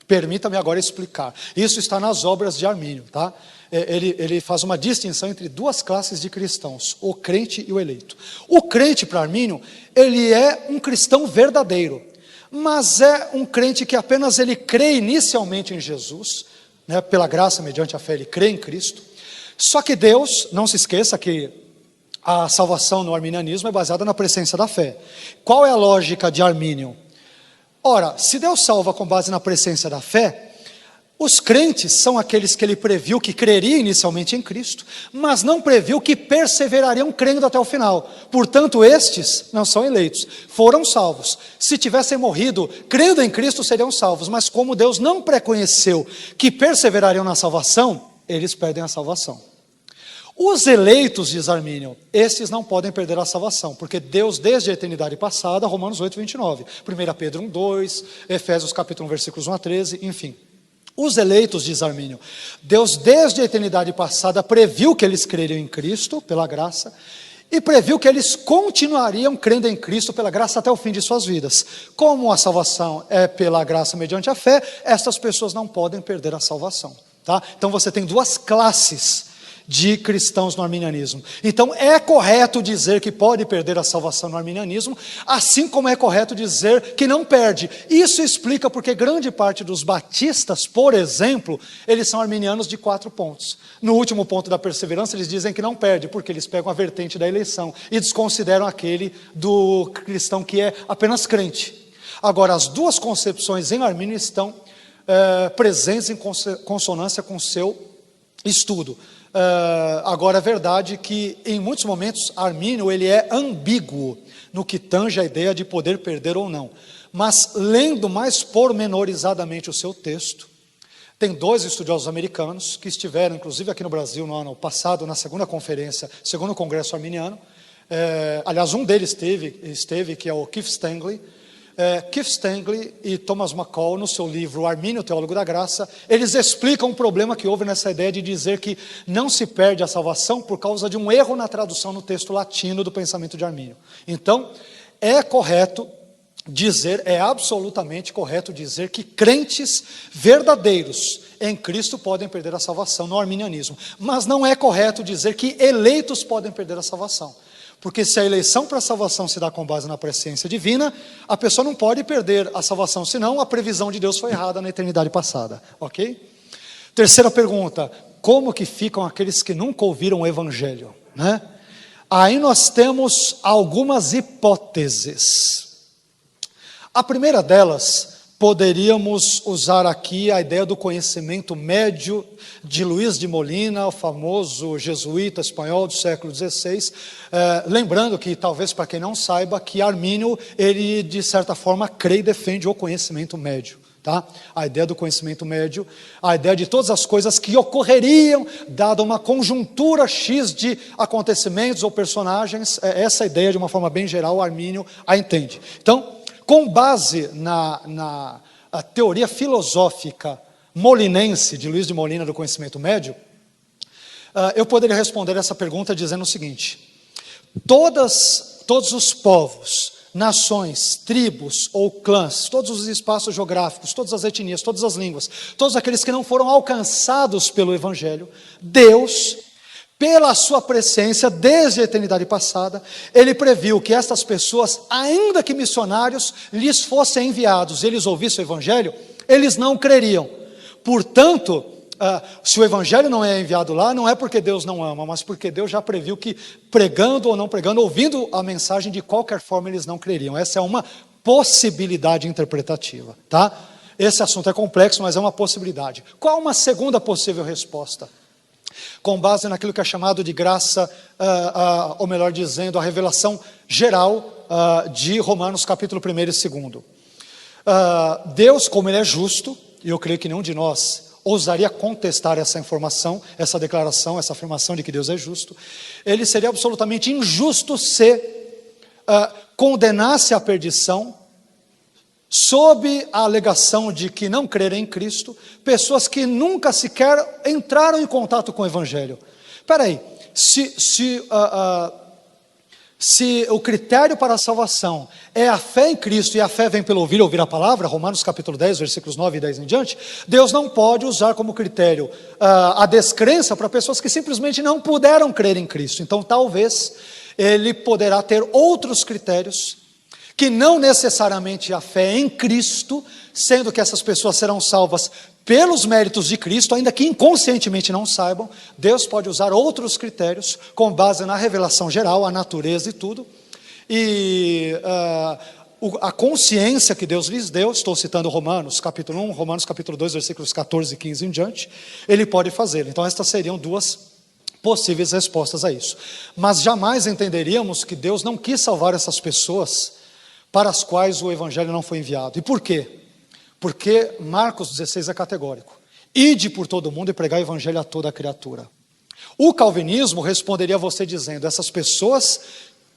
Permita-me agora explicar. Isso está nas obras de Armínio, tá? Ele faz uma distinção entre duas classes de cristãos, o crente e o eleito. O crente, para Armínio, ele é um cristão verdadeiro, mas é um crente que apenas ele crê inicialmente em Jesus, né, pela graça, mediante a fé, ele crê em Cristo. Só que Deus, não se esqueça que a salvação no arminianismo é baseada na presciência da fé. Qual é a lógica de Armínio? Ora, se Deus salva com base na presciência da fé, os crentes são aqueles que ele previu que creriam inicialmente em Cristo, mas não previu que perseverariam crendo até o final. Portanto, estes não são eleitos, foram salvos. Se tivessem morrido crendo em Cristo, seriam salvos, mas como Deus não preconheceu que perseverariam na salvação, eles perdem a salvação. Os eleitos, diz Armínio, esses não podem perder a salvação, porque Deus desde a eternidade passada, Romanos 8, 29, 1 Pedro 1, 2, Efésios capítulo 1, versículos 1 a 13, enfim. Os eleitos, diz Armínio, Deus desde a eternidade passada previu que eles creriam em Cristo, pela graça, e previu que eles continuariam crendo em Cristo pela graça até o fim de suas vidas. Como a salvação é pela graça mediante a fé, estas pessoas não podem perder a salvação. Tá? Então você tem duas classes de cristãos no arminianismo. Então é correto dizer que pode perder a salvação no arminianismo, assim como é correto dizer que não perde. Isso explica porque grande parte dos batistas, por exemplo, eles são arminianos de 4 pontos. No último ponto da perseverança, eles dizem que não perde, porque eles pegam a vertente da eleição e desconsideram aquele do cristão que é apenas crente. Agora, as duas concepções em Armínio estão presentes em consonância com o seu estudo. Agora é verdade que em muitos momentos Armínio ele é ambíguo no que tange a ideia de poder perder ou não, mas lendo mais pormenorizadamente o seu texto, tem 2 estudiosos americanos que estiveram inclusive aqui no Brasil no ano passado na segunda conferência, segundo congresso arminiano, aliás um deles esteve que é o Keith Stanley. Keith Stanley e Thomas McCall, no seu livro Armínio, Teólogo da Graça, eles explicam um problema que houve nessa ideia de dizer que não se perde a salvação por causa de um erro na tradução no texto latino do pensamento de Armínio. Então, é correto dizer, é absolutamente correto dizer que crentes verdadeiros em Cristo podem perder a salvação no arminianismo, mas não é correto dizer que eleitos podem perder a salvação. Porque se a eleição para a salvação se dá com base na presciência divina, a pessoa não pode perder a salvação, senão a previsão de Deus foi errada na eternidade passada, ok? Terceira pergunta, como que ficam aqueles que nunca ouviram o Evangelho, né? Aí nós temos algumas hipóteses. A primeira delas, poderíamos usar aqui a ideia do conhecimento médio de Luís de Molina, o famoso jesuíta espanhol do século XVI, lembrando que, talvez para quem não saiba, que Armínio, ele de certa forma crê e defende o conhecimento médio. Tá? A ideia do conhecimento médio, a ideia de todas as coisas que ocorreriam, dada uma conjuntura X de acontecimentos ou personagens, essa ideia de uma forma bem geral, Armínio a entende. Então, com base na teoria filosófica molinense de Luís de Molina do conhecimento médio, eu poderia responder essa pergunta dizendo o seguinte: todos os povos, nações, tribos ou clãs, todos os espaços geográficos, todas as etnias, todas as línguas, todos aqueles que não foram alcançados pelo Evangelho, Deus, pela sua presciência, desde a eternidade passada, ele previu que estas pessoas, ainda que missionários, lhes fossem enviados, eles ouvissem o Evangelho, eles não creriam. Portanto, se o Evangelho não é enviado lá, não é porque Deus não ama, mas porque Deus já previu que, pregando ou não pregando, ouvindo a mensagem, de qualquer forma eles não creriam. Essa é uma possibilidade interpretativa, tá? Esse assunto é complexo, mas é uma possibilidade. Qual uma segunda possível resposta? Com base naquilo que é chamado de graça, ou melhor dizendo, a revelação geral de Romanos capítulo 1 e 2. Deus, como Ele é justo, e eu creio que nenhum de nós ousaria contestar essa informação, essa declaração, essa afirmação de que Deus é justo, Ele seria absolutamente injusto se condenasse à perdição sob a alegação de que não crerem em Cristo, pessoas que nunca sequer entraram em contato com o Evangelho. Espera aí, se o critério para a salvação é a fé em Cristo, e a fé vem pelo ouvir a palavra, Romanos capítulo 10, versículos 9 e 10 em diante, Deus não pode usar como critério a descrença para pessoas que simplesmente não puderam crer em Cristo. Então talvez Ele poderá ter outros critérios, que não necessariamente a fé em Cristo, sendo que essas pessoas serão salvas pelos méritos de Cristo, ainda que inconscientemente não saibam. Deus pode usar outros critérios, com base na revelação geral, a natureza e tudo, e a consciência que Deus lhes deu. Estou citando Romanos capítulo 1, Romanos capítulo 2, versículos 14 e 15 em diante, Ele pode fazê-lo. Então estas seriam duas possíveis respostas a isso. Mas jamais entenderíamos que Deus não quis salvar essas pessoas para as quais o Evangelho não foi enviado. E por quê? Porque Marcos 16 é categórico: ide por todo o mundo e pregai o Evangelho a toda a criatura. O calvinismo responderia a você dizendo: essas pessoas,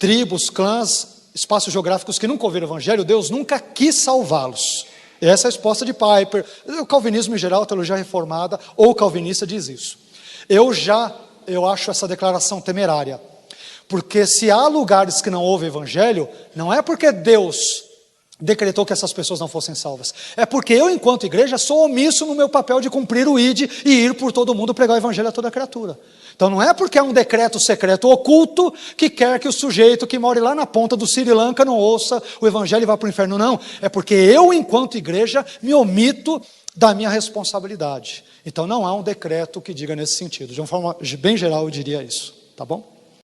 tribos, clãs, espaços geográficos que nunca ouviram o Evangelho, Deus nunca quis salvá-los. Essa é a resposta de Piper. O calvinismo em geral, a teologia reformada ou calvinista diz isso. Eu acho essa declaração temerária. Porque se há lugares que não houve Evangelho, não é porque Deus decretou que essas pessoas não fossem salvas. É porque eu, enquanto igreja, sou omisso no meu papel de cumprir o ID e ir por todo mundo pregar o Evangelho a toda criatura. Então não é porque é um decreto secreto oculto que quer que o sujeito que mora lá na ponta do Sri Lanka não ouça o Evangelho e vá para o inferno. Não, é porque eu, enquanto igreja, me omito da minha responsabilidade. Então não há um decreto que diga nesse sentido. De uma forma bem geral eu diria isso, tá bom?